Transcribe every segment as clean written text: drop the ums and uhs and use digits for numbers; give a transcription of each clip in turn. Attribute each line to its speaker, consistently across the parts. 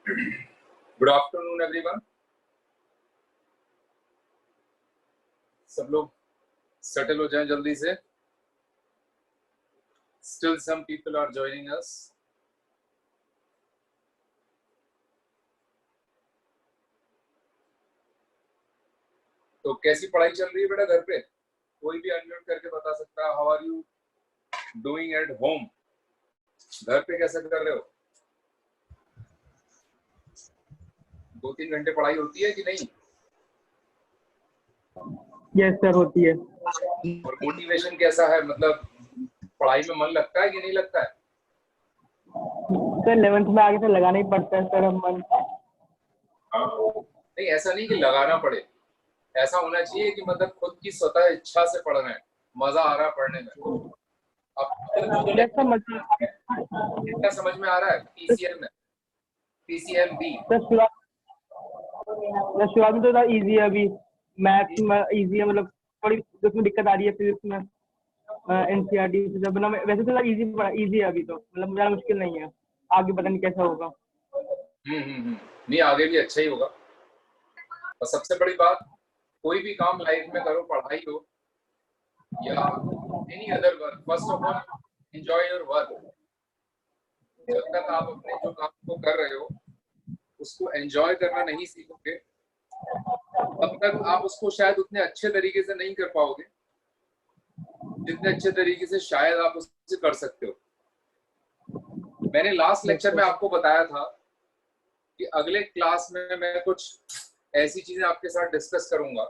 Speaker 1: Good afternoon everyone. सब लोग settle हो जाएं जल्दी से। Still some people are joining us. तो कैसी पढ़ाई चल रही है बेटा घर पे? कोई भी अनम्यूट करके बता सकता है। How are you doing at home? घर पे कैसे कर रहे हो? 2-3 घंटे पढ़ाई होती है कि नहीं?
Speaker 2: यस सर, होती है।
Speaker 1: और मोटिवेशन कैसा है? मतलब पढ़ाई में मन लगता है कि नहीं लगता है?
Speaker 2: सर 11th में आगे से लगाना ही पड़ता है सर मन।
Speaker 1: नहीं, ऐसा नहीं कि लगाना पड़े, ऐसा होना चाहिए कि मतलब खुद की स्वतः इच्छा से पढ़ना है, मजा आ रहा है पढ़ने में। अब कितना समझ में आ रहा है? पीसीएम है, पीसीएम बी।
Speaker 2: शुरुआत में तो था इजी है, अभी मैथ्स में इजी है, मतलब थोड़ी उसमें दिक्कत आ रही है फिजिक्स में एनसीईआरटी से। जब वैसे तो इजी है अभी, तो मतलब ज़्यादा मुश्किल नहीं है। आगे पता नहीं कैसा होगा।
Speaker 1: नहीं, आगे भी अच्छा ही होगा। और सबसे बड़ी बात, कोई भी काम लाइफ में करो, पढ़ाई हो या any other work, first of all enjoy your work. जब तक आप अपने जो काम को कर रहे हो उसको एंजॉय करना नहीं सीखोगे, तब तक आप उसको शायद उतने अच्छे तरीके से नहीं कर पाओगे जितने अच्छे तरीके से शायद आप उससे कर सकते हो। मैंने लास्ट लेक्चर में आपको बताया था कि अगले क्लास में मैं कुछ ऐसी चीजें आपके साथ डिस्कस करूंगा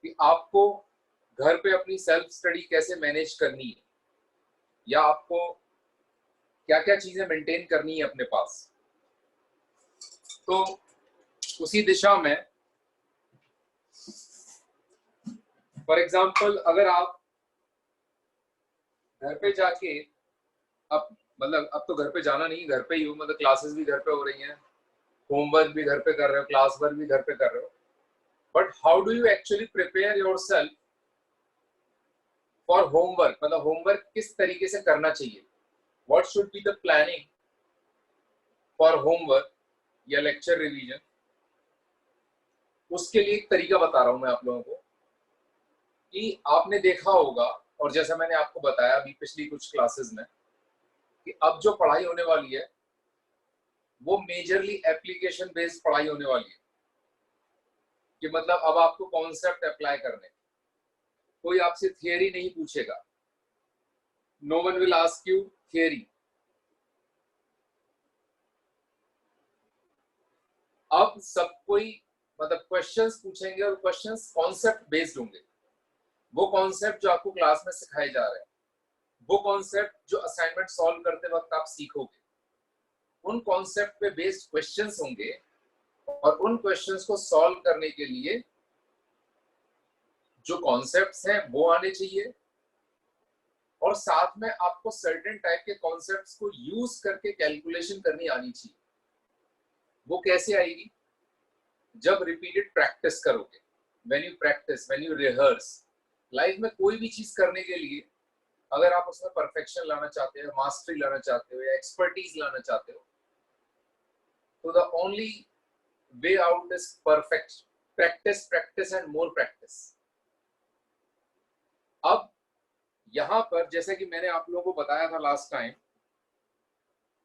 Speaker 1: कि आपको घर पे अपनी सेल्फ स्टडी कैसे मैनेज करनी है, या आपको क्या क्या चीजें मेंटेन करनी है अपने पास। तो उसी दिशा में फॉर एग्जाम्पल, अगर आप घर पे जाके, अब तो घर पे जाना नहीं, घर पे ही हो, मतलब क्लासेस भी घर पे हो रही हैं, होमवर्क भी घर पे कर रहे हो, क्लास वर्क भी घर पे कर रहे हो, but how do you actually prepare yourself for homework? मतलब होमवर्क किस तरीके से करना चाहिए, what should be the planning for homework या लेक्चर रिवीजन। उसके लिए एक तरीका बता रहा हूं मैं आप लोगों को कि आपने देखा होगा, और जैसा मैंने आपको बताया अभी पिछली कुछ क्लासेस में, कि अब जो पढ़ाई होने वाली है वो मेजरली एप्लीकेशन बेस्ड पढ़ाई होने वाली है। कि मतलब अब आपको कॉन्सेप्ट अप्लाई करने, कोई आपसे थियरी नहीं पूछेगा, no one will ask you theory. अब सब कोई मतलब क्वेश्चंस पूछेंगे और क्वेश्चंस कॉन्सेप्ट बेस्ड होंगे। वो कॉन्सेप्ट जो आपको क्लास में सिखाए जा रहे हैं, वो कॉन्सेप्ट जो असाइनमेंट सॉल्व करते वक्त आप सीखोगे, उन कॉन्सेप्ट पे बेस्ड क्वेश्चंस होंगे, और उन क्वेश्चंस को सॉल्व करने के लिए जो कॉन्सेप्ट्स हैं वो आने चाहिए, और साथ में आपको सर्टेन टाइप के कॉन्सेप्ट्स को यूज करके कैलकुलेशन करनी आनी चाहिए। वो कैसे आएगी? जब रिपीटेड प्रैक्टिस करोगे, when you practice, when you rehearse. Life में कोई भी चीज करने के लिए अगर आप उसमें परफेक्शन लाना चाहते हो, मास्टरी लाना चाहते हो, या एक्सपर्टीज लाना चाहते हो, तो the only way out is perfect practice, practice and more practice. अब यहां पर जैसे कि मैंने आप लोगों को बताया था लास्ट टाइम,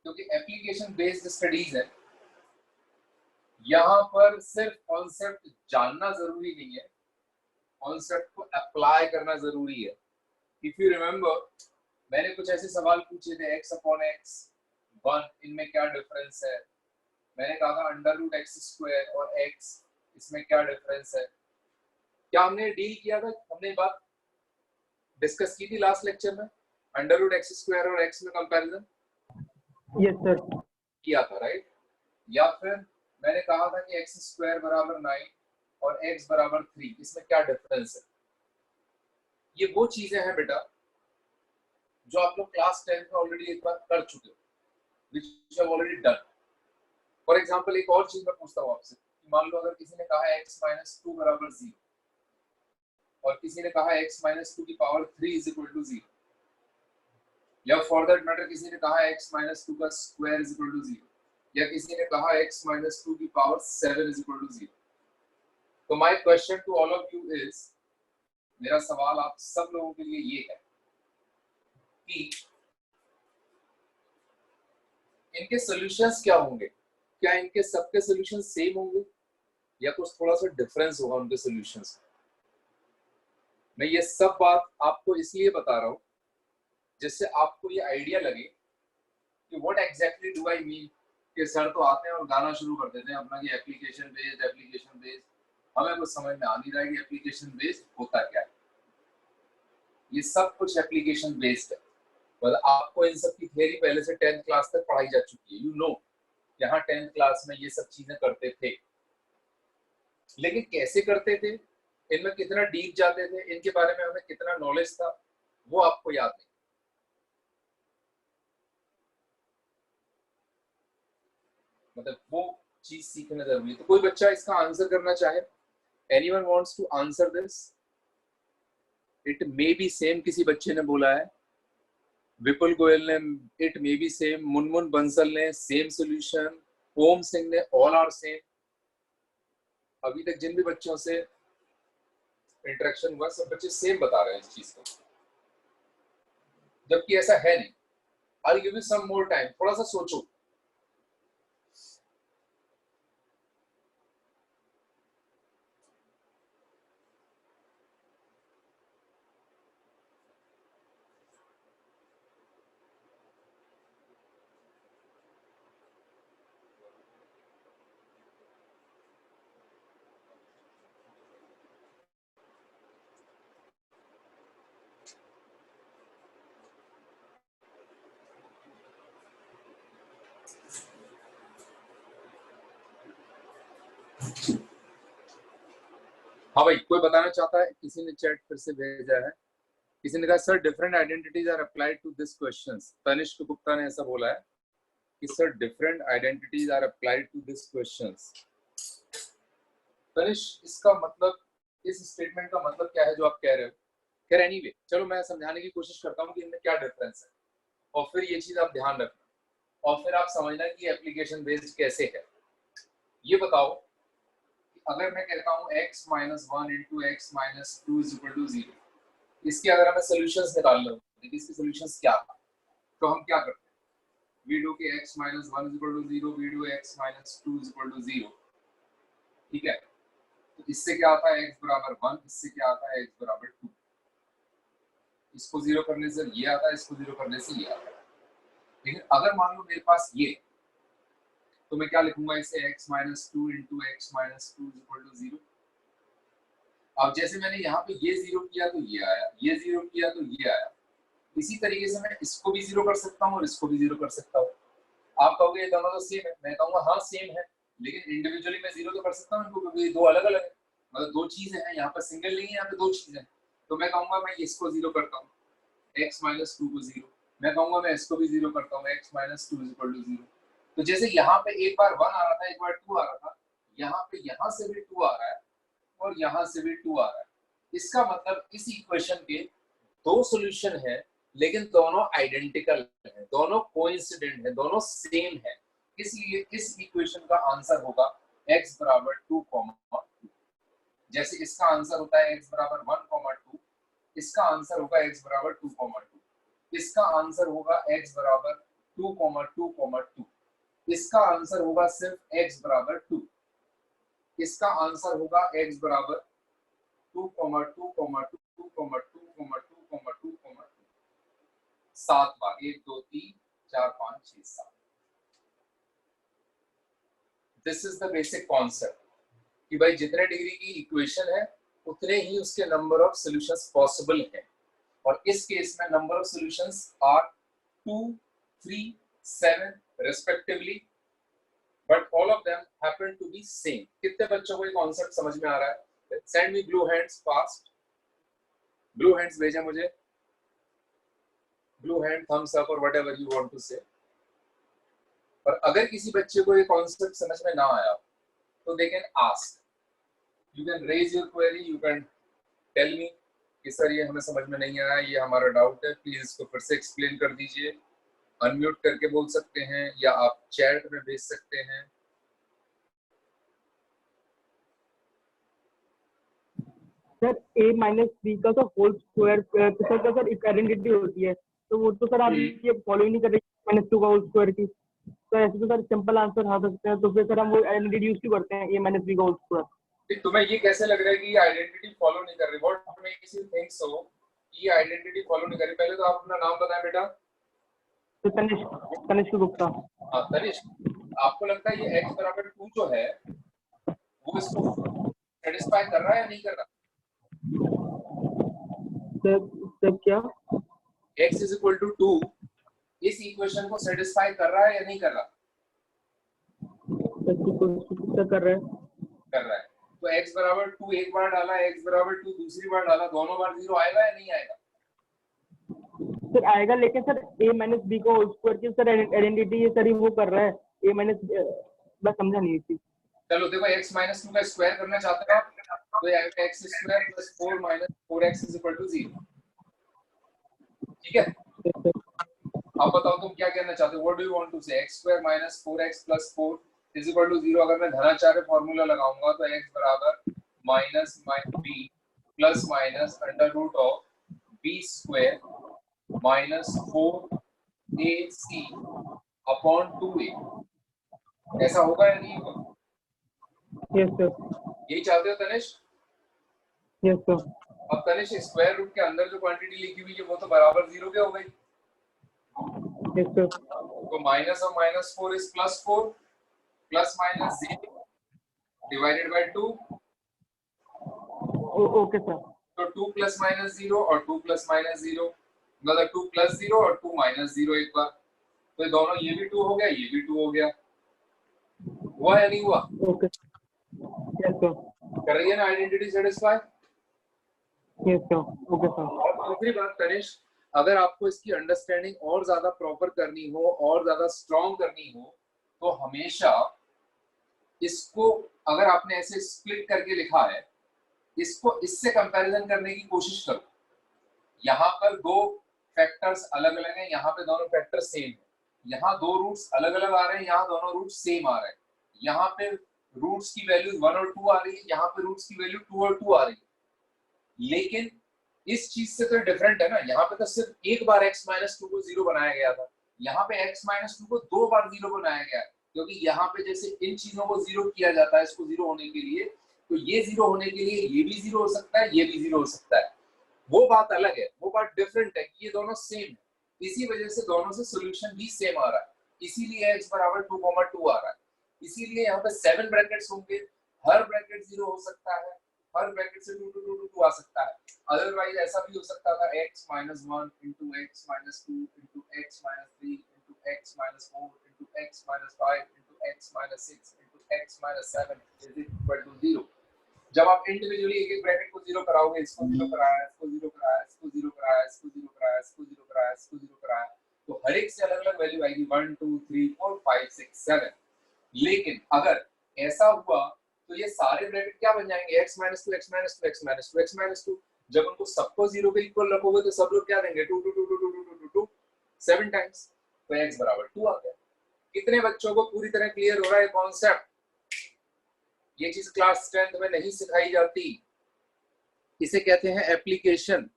Speaker 1: क्योंकि एप्लीकेशन बेस्ड स्टडीज है, यहां पर सिर्फ कॉन्सेप्ट जानना जरूरी नहीं है, कॉन्सेप्ट को अप्लाई करना जरूरी है। इफ यू रिमेंबर, मैंने कुछ ऐसे सवाल पूछे थे, x अपॉन x 1, इनमें क्या डिफरेंस है। मैंने कहा था अंडर रूट एक्स स्क्वायर और x, इसमें क्या डिफरेंस है। क्या हमने डील किया था, हमने बात डिस्कस की थी लास्ट लेक्चर में, अंडर रूट एक्स स्क्वायर और x में कंपैरिजन?
Speaker 2: यस सर,
Speaker 1: किया था, राइट? या फिर मैंने कहा था कि x स्क्वायर बराबर 9 और x बराबर 3, इसमें क्या डिफरेंस है। ये वो चीजें हैं बेटा जो आप लोग क्लास 10 में ऑलरेडी एक बार कर चुके हो, which you have already done. For example, एक और चीज मैं पूछता हूँ आपसे, मान लो अगर किसी ने कहा है x माइनस 2 बराबर 0, और किसी ने कहा x माइनस 2 की पावर 3 इज इक्वल टू 0, या फॉर दैट मैटर किसी ने कहा x माइनस 2 का स्क्वायर इज इक्वल टू 0, या किसी ने कहा x - 2 की पावर 7 = 0। तो my question to all of you is, मेरा सवाल आप सब लोगों के लिए ये है कि इनके सॉल्यूशंस क्या होंगे? क्या इनके सबके सॉल्यूशन सेम होंगे या कुछ थोड़ा सा डिफरेंस होगा उनके सॉल्यूशंस? मैं ये सब बात आपको इसलिए बता रहा हूँ जिससे आपको ये आइडिया लगे कि what exactly do I mean. कि सर तो आते हैं और गाना शुरू कर देते हैं अपना कि एप्लीकेशन बेस्ड, हमें कुछ समझ में आ नहीं रहा है कि एप्लीकेशन बेस्ड होता क्या है। ये सब कुछ एप्लीकेशन बेस्ड है, मतलब आपको इन सब की थियरी पहले से 10th क्लास तक पढ़ाई जा चुकी है। यू नो यहाँ 10th क्लास में ये सब चीजें करते थे, लेकिन कैसे करते थे, इनमें कितना डीप जाते थे, इनके बारे में हमें कितना नॉलेज था, वो आपको याद नहीं। मतलब वो चीज सीखना जरूरी है। तो कोई बच्चा इसका आंसर करना चाहे, anyone wants to answer this? It may be same किसी बच्चे ने बोला है, विपुल गोयल ने it may be same, Munmun Bansal ने सेम सॉल्यूशन, ओम सिंह ने ऑल आर सेम। अभी तक जिन भी बच्चों से इंटरेक्शन हुआ सब बच्चे सेम बता रहे हैं इस चीज को, जबकि ऐसा है नहीं। I give you some more time, थोड़ा सा सोचो। हाँ भाई, कोई बताना चाहता है? किसी ने चैट फिर से भेजा है, किसी ने कहा sir different identities are applied to this questions. Tanishk Gupta ने ऐसा बोला है कि sir different identities are applied to this questions. Tanishk, इसका मतलब, इस स्टेटमेंट का मतलब क्या है जो आप कह रहे हो? खैर एनीवे, चलो मैं समझाने की कोशिश करता हूँ कि इनमें क्या डिफरेंस है, और फिर ये चीज आप ध्यान रखना, और फिर आप समझना कि एप्लीकेशन बेस्ड कैसे है। ये बताओ, अगर मैं कहता हूँ x - 1 × x - 2 = 0, इसके अगर हमें सॉल्यूशंस निकालने हो, देखिए इसके सॉल्यूशंस क्या है, तो हम क्या करते हैं? वी डू कि x - 1 = 0, वी डू x - 2 = 0। ठीक है, तो इससे क्या आता है x = 1, इससे क्या आता है x = 2। इसको 0 करने से ये आता है, इसको 0 करने से ये आता है। लेकिन अगर मान लो मेरे पास ये, तो मैं क्या लिखूंगा इसे? x - 2 × x - 2 = 0। अब जैसे मैंने यहाँ पे ये 0 किया तो ये आया, ये 0 किया तो ये आया। इसी तरीके से मैं इसको भी 0 कर सकता हूँ और इसको भी 0 कर सकता हूँ। आप कहोगे ये दोनों तो सेम है, मैं कहूँगा हाँ सेम है, लेकिन इंडिविजुअली मैं 0 तो कर सकता हूँ इनको, क्योंकि दो अलग अलग है, मतलब दो चीजें हैं, यहाँ पर सिंगल नहीं है, यहाँ पे दो चीजें हैं। तो मैं कहूँगा मैं इसको 0 करता हूँ, x - 2 को 0। मैं कहूँगा मैं इसको भी 0 करता हूँ, x - 2 = 0। तो जैसे यहाँ पे एक बार 1 आ रहा था, एक बार 2 आ रहा था, यहाँ पे यहाँ से भी 2 आ रहा है और यहाँ से भी 2 आ रहा है। इसका मतलब इस इक्वेशन के दो सॉल्यूशन है, लेकिन दोनों आइडेंटिकल हैं, दोनों कोइंसिडेंट हैं, दोनों सेम है। इसलिए इस इक्वेशन का आंसर होगा x = 2, 2। जैसे इसका आंसर होता है x = 1, 2, इसका आंसर होगा x = 2, 2। इसका आंसर होगा x = 2, 2, 2। इसका आंसर होगा सिर्फ x = 2। इसका आंसर होगा x = 2, 2, 2, 2, 2, 2, 2। 7 bar, 1 2 3 4 5 6 7। This is the basic concept कि भाई जितने डिग्री की इक्वेशन है उतने ही उसके नंबर ऑफ सॉल्यूशंस पॉसिबल हैं, और इस केस में number of solutions are 2, 3, 7 respectively, but all of them happen to be same. कितने बच्चों को ये कॉन्सेप्ट समझ में आ रहा है? Send me blue hands fast, blue hands भेजें मुझे, ब्लू हैंड, थम्स अप और व्हाटएवर यू वांट टू से। और अगर किसी बच्चे को ये कॉन्सेप्ट समझ में ना आया तो they can ask, you can raise your query, you can tell me कि सर ये हमें समझ में नहीं आया, ये हमारा डाउट है, प्लीज इसको फिर से एक्सप्लेन कर दीजिए। अनम्यूट करके बोल सकते हैं या आप चैट में भेज सकते हैं।
Speaker 2: सर a माइनस बी का तो होल स्क्वायर तो सर सर एक आइडेंटिटी होती है, तो वो तो सर आप ये फॉलो ही नहीं कर रहे माइनस टू का होल स्क्वायर की। तो ऐसे तो सर सिंपल आंसर आ सकते हैं, तो फिर सर हम वो आइडेंटिटी यूज क्यों करते हैं a माइनस बी का होल स्क्वायर।
Speaker 1: तुम्हें ये कैसे लग रहा है कि ये आइडेंटिटी फॉलो नहीं कर रही? What makes you think so कि ये आइडेंटिटी फॉलो नहीं कर रही? पहले तो आप अपना नाम बताएं बेटा।
Speaker 2: तो तनिष्क गुप्ता।
Speaker 1: हाँ तनिष्क, आपको लगता है ये x बराबर 2 जो है वो इसको सेटिस्फाई कर रहा है या नहीं कर रहा?
Speaker 2: सर क्या
Speaker 1: x इज इक्वल टू 2 इस इक्वेशन को सेटिस्फाई कर रहा है या नहीं कर रहा?
Speaker 2: कर रहा है?
Speaker 1: कर रहा है। तो x बराबर 2 एक बार डाला, x बराबर 2 दूसरी बार डाला, दोनों बार 0 आएगा या नहीं आएगा?
Speaker 2: सर आएगा, लेकिन सर a माइनस बी का होल स्क्वायर की सर आइडेंटिटी ये सर वो कर रहा है a माइनस, मैं समझा नहीं थी।
Speaker 1: चलो देखो, x माइनस 2 का स्क्वायर करना चाहते हो आप, तो ये आएगा x square plus 4 minus 4x is equal to 0। ठीक है, अब बताओ तुम क्या कहना चाहते हो? What do you want to say? x square minus 4x plus 4 is equal to 0। अगर मैं धनाचार्य फार्मूला लगाऊंगा तो x बराबर minus b plus minus under root of b square minus 4ac upon 2a। ऐसा होगा या नहीं होगा?
Speaker 2: Yes sir.
Speaker 1: यही चाहते हो तनिष्क?
Speaker 2: Yes sir.
Speaker 1: अब तनिष्क स्क्वायर रूट के अंदर जो क्वांटिटी लिखी हुई है वो तो बराबर 0 के हो गई।
Speaker 2: Yes sir.
Speaker 1: तो minus of minus 4 is plus 4 plus minus 0 divided by 2।
Speaker 2: Okay sir.
Speaker 1: तो 2 प्लस माइनस 0 और 2 प्लस माइनस 0, मतलब 2 प्लस 0 और 2 माइनस 0 एक बार, तो दोनों ये भी 2 हो गया, ये भी 2 हो गया। हुआ या नहीं हुआ?
Speaker 2: ओके। Yes sir.
Speaker 1: कर रही है ना identity satisfy?
Speaker 2: Yes sir. Okay sir.
Speaker 1: और दूसरी बात तनिष्क, अगर आपको इसकी अंडरस्टैंडिंग और ज्यादा प्रॉपर करनी हो और ज्यादा स्ट्रॉन्ग करनी हो तो हमेशा इसको, अगर आपने ऐसे स्प्लिट करके लिखा है, इसको इससे कंपैरिजन करने की कोशिश करो। यहाँ पर दो फैक्टर्स अलग अलग हैं, यहाँ पे दोनों फैक्टर सेम है। यहाँ दो रूट्स अलग अलग आ रहे हैं, यहाँ दोनों रूट्स सेम आ रहे हैं। यहाँ पे रूट्स की वैल्यू 1 और 2 आ रही है, यहाँ पे रूट्स की वैल्यू 2 और 2 आ रही है। लेकिन इस चीज से तो डिफरेंट है ना, यहाँ पे तो सिर्फ एक बार x माइनस 2 को 0 बनाया गया था, यहाँ पे x माइनस 2 को 2 बार 0 बनाया गया है। क्योंकि यहाँ पे जैसे इन चीजों को 0 किया जाता है इसको 0 होने के लिए, तो ये 0 होने के लिए ये भी 0 हो सकता है, ये भी 0 हो सकता है। वो बात अलग है, वो बात डिफरेंट है कि ये दोनों सेम है। इसी वजह से दोनों से सोल्यूशन भी सेम आ रहा है, इसीलिए x बराबर 2,2 आ रहा है। इसीलिए यहाँ पे 7 ब्रैकेट्स होंगे, हर ब्रैकेट 0 हो सकता है, हर ब्रैकेट से 2 2 2 2 आ सकता है। अदरवाइज ऐसा भी हो सकता था x minus 1 into x minus 2 into x minus 3 into x minus 4 into x minus 5 into x minus 6 into x minus 7 is equal to 0। जब आप इंडिविजुअली एक एक ब्रैकेट को 0 कराओगे, इसको 0 कराया, इसको 0 कराया, इसको 0 कराया, इसको 0 कराया, इसको 0 कराया, इसको 0 कराया, तो हर एक से अलग अलग वैल्यू आएगी 1 2 3 4 5 6 7। लेकिन अगर ऐसा हुआ तो ये सारे ब्रैकेट क्या बन जाएंगे? x minus 2 x minus 2 x minus 2 x minus 2। जब उनको सबको 0 के इक्वल रखोगे तो सब लोग क्या देंगे? 2 2 2 2 2 2 2 2 7 टाइम्स, तो x बराबर 2 आ गया। कितने बच्चों को पूरी तरह क्लियर हो रहा है कॉन्सेप्ट? ये चीज क्लास 10th में नहीं सिखाई जाती, इसे कहते हैं application.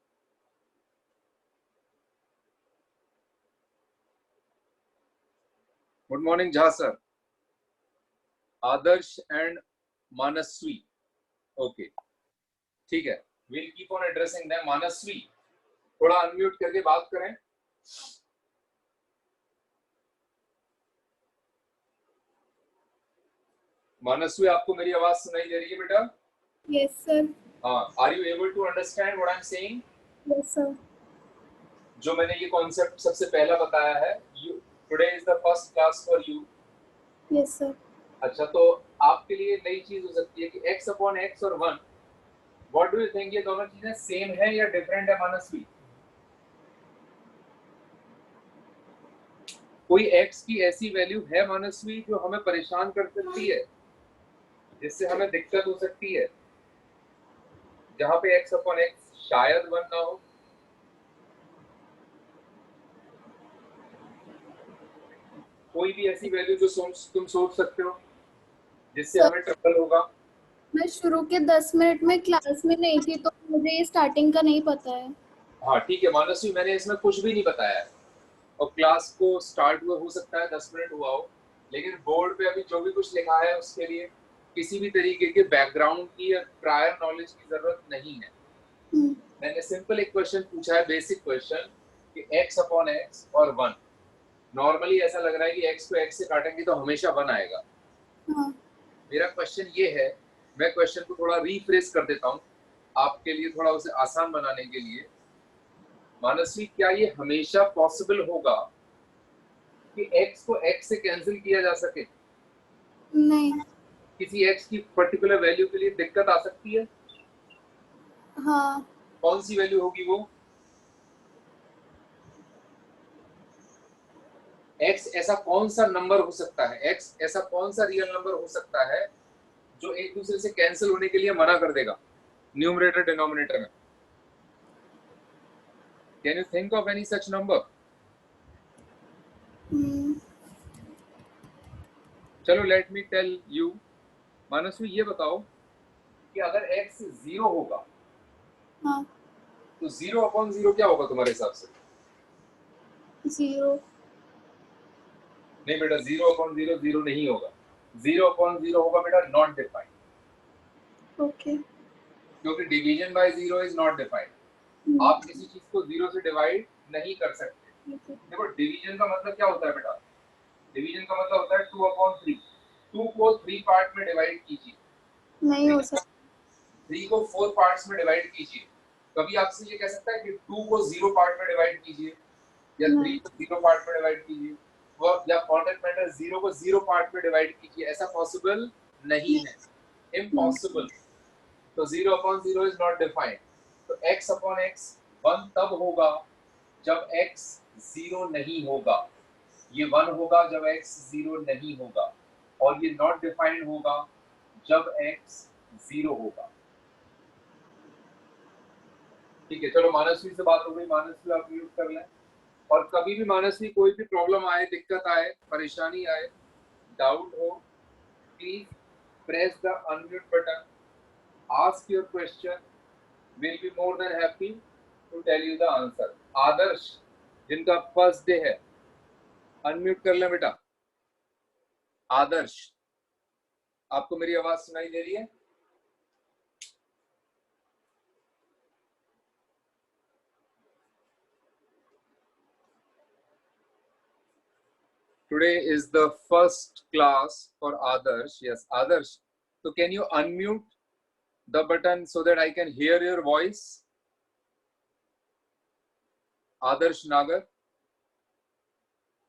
Speaker 1: Good morning Jha sir, Adarsh and Manasvi. Okay ठीक है, will keep on addressing them. Manasvi थोड़ा अनम्यूट करके बात करें। मानसवी आपको मेरी आवाज सुनाई दे रही है बेटा?
Speaker 3: Yes, sir.
Speaker 1: हाँ, are you able to understand what I am saying?
Speaker 3: Yes, sir.
Speaker 1: जो मैंने ये कॉन्सेप्ट सबसे पहला बताया है, you today is the first class for you.
Speaker 3: Yes, sir.
Speaker 1: अच्छा, तो आपके लिए नई चीज हो सकती है कि x अपॉन x और 1, व्हाट डू यू थिंक, ये दोनों चीजें सेम है या डिफरेंट है मानसवी? कोई x की ऐसी वैल्यू है मानसवी जो हमें परेशान कर सकती है, जिससे हमें दिक्कत हो सकती है, जहां पे x अपॉन x शायद 1 ना हो? कोई भी ऐसी वैल्यू जो तुम सोच सकते हो जिससे
Speaker 3: सर
Speaker 1: हमें ट्रबल होगा?
Speaker 3: मैं शुरू के 10 मिनट में क्लास में नहीं थी तो मुझे ये स्टार्टिंग का नहीं पता है।
Speaker 1: हाँ ठीक है मानसी, मैंने इसमें कुछ भी नहीं बताया है, और क्लास को स्टार्ट हुए हो सकता है 10 मिनट हुआ हो, लेकिन बोर्ड पे अभी जो भी कुछ लिखा है उसके लिए किसी भी तरीके के बैकग्राउंड की या प्रायर नॉलेज की जरूरत नहीं है। मैंने सिंपल एक क्वेश्चन पूछा है, बेसिक क्वेश्चन, कि x अपॉन एक्स और 1। नॉर्मली ऐसा लग रहा है कि x को x से काटेंगे तो हमेशा 1 आएगा।
Speaker 3: हाँ
Speaker 1: मेरा क्वेश्चन ये है, मैं क्वेश्चन को थोड़ा रीफ्रेश कर देता हूँ आपके लिए, थोड़ा उसे आसान बनाने के लिए। मानसी, क्या ये हमेशा पॉसिबल होगा कि x को x से कैंसिल किया जा सके?
Speaker 3: नहीं।
Speaker 1: किसी x की पर्टिकुलर वैल्यू के लिए दिक्कत आ सकती है?
Speaker 3: हाँ
Speaker 1: कौन सी वैल्यू होगी वो? x ऐसा कौन सा नंबर हो सकता है, x ऐसा कौन सा रियल नंबर हो सकता है जो एक दूसरे से कैंसिल होने के लिए मना कर देगा न्यूमरेटर डिनोमिनेटर में? Can you think of any such number? चलो लेट मी टेल यू। मानसवी, ये बताओ कि अगर x 0 होगा
Speaker 3: हाँ
Speaker 1: तो 0 अपॉन 0 क्या होगा तुम्हारे हिसाब से?
Speaker 3: 0।
Speaker 1: नहीं बेटा, 0 अपॉन 0 0 नहीं होगा। 0 अपॉन 0 होगा बेटा नॉट डिफाइंड।
Speaker 3: ओके।
Speaker 1: क्योंकि division bye 0 is not defined. आप किसी चीज को 0 से डिवाइड नहीं कर सकते। देखो डिवीजन का मतलब क्या होता है बेटा? डिवीजन का मतलब होता है 2 अपॉन 3। 2 को 3 पार्ट में डिवाइड कीजिए,
Speaker 3: नहीं हो सकता।
Speaker 1: 3 को 4 पार्ट्स में डिवाइड कीजिए। कभी आपसे ये कह सकता है कि 2 को 0 पार्ट में डिवाइड कीजिए, या 3 को 0 पार्ट में डिवाइड कीजिए, या कॉन्टेक्ट मैटर 0 को 0 पार्ट में डिवाइड कीजिए? ऐसा पॉसिबल नहीं है, इम्पॉसिबल। तो 0 अपॉन 0 इज नॉट डिफाइंड। तो x अपॉन x 1 तब होगा जब x 0 नहीं होगा। ये 1 होगा जब x 0 नहीं होगा, और ये नॉट डिफाइंड होगा जब x 0 होगा। ठीक है, चलो मानसवी से बात हो गई। मानसवी आप म्यूट कर लें, और कभी भी मानसवी कोई भी प्रॉब्लम आए, दिक्कत आए, परेशानी आए, डाउट हो, please press the unmute button, ask your question, will be more than happy to tell you the answer. आदर्श, जिनका फर्स्ट डे है, अनम्यूट कर लें बेटा। आदर्श, आपको मेरी आवाज सुनाई दे रही है? Today is the first class for Adarsh. Yes, Adarsh. So can you unmute the button so that I can hear your voice? Adarsh Nagar,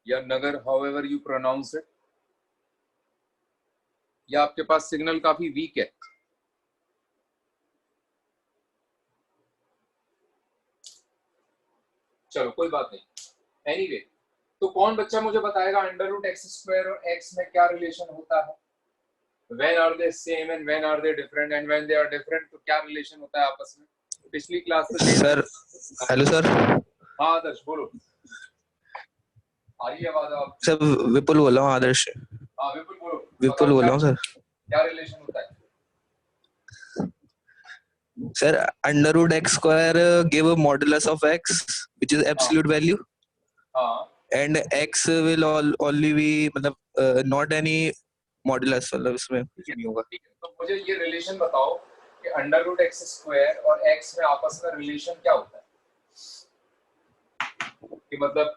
Speaker 1: या नगर, however you pronounce it. या आपके पास सिग्नल काफी वीक है? चलो कोई बात नहीं। एनीवे, तो कौन बच्चा मुझे बताएगा अंडर रूट एक्स स्क्वायर और एक्स में क्या रिलेशन होता है? When are they same and when are they different, and when they are different तो क्या रिलेशन होता है आपस में? पिछली क्लास में
Speaker 4: सर, हेलो सर।
Speaker 1: हाँ आदर्श बोलो, आ रही है आवाज आप?
Speaker 4: सर विपुल बोल रहा हूँ, आदर्श।
Speaker 1: हाँ विपुल बोलो।
Speaker 4: विपुल बोल रहा हूँ सर।
Speaker 1: क्या रिलेशन होता है?
Speaker 4: Sir under root x square give a modulus of x which is absolute value, and x will only be, मतलब नॉट एनी मॉडुलस, मतलब इसमें कुछ नहीं होगा।
Speaker 1: ठीक है, तो मुझे ये रिलेशन बताओ कि अंडर रूट एक्स स्क्वायर और एक्स में आपस में रिलेशन क्या होता है? कि मतलब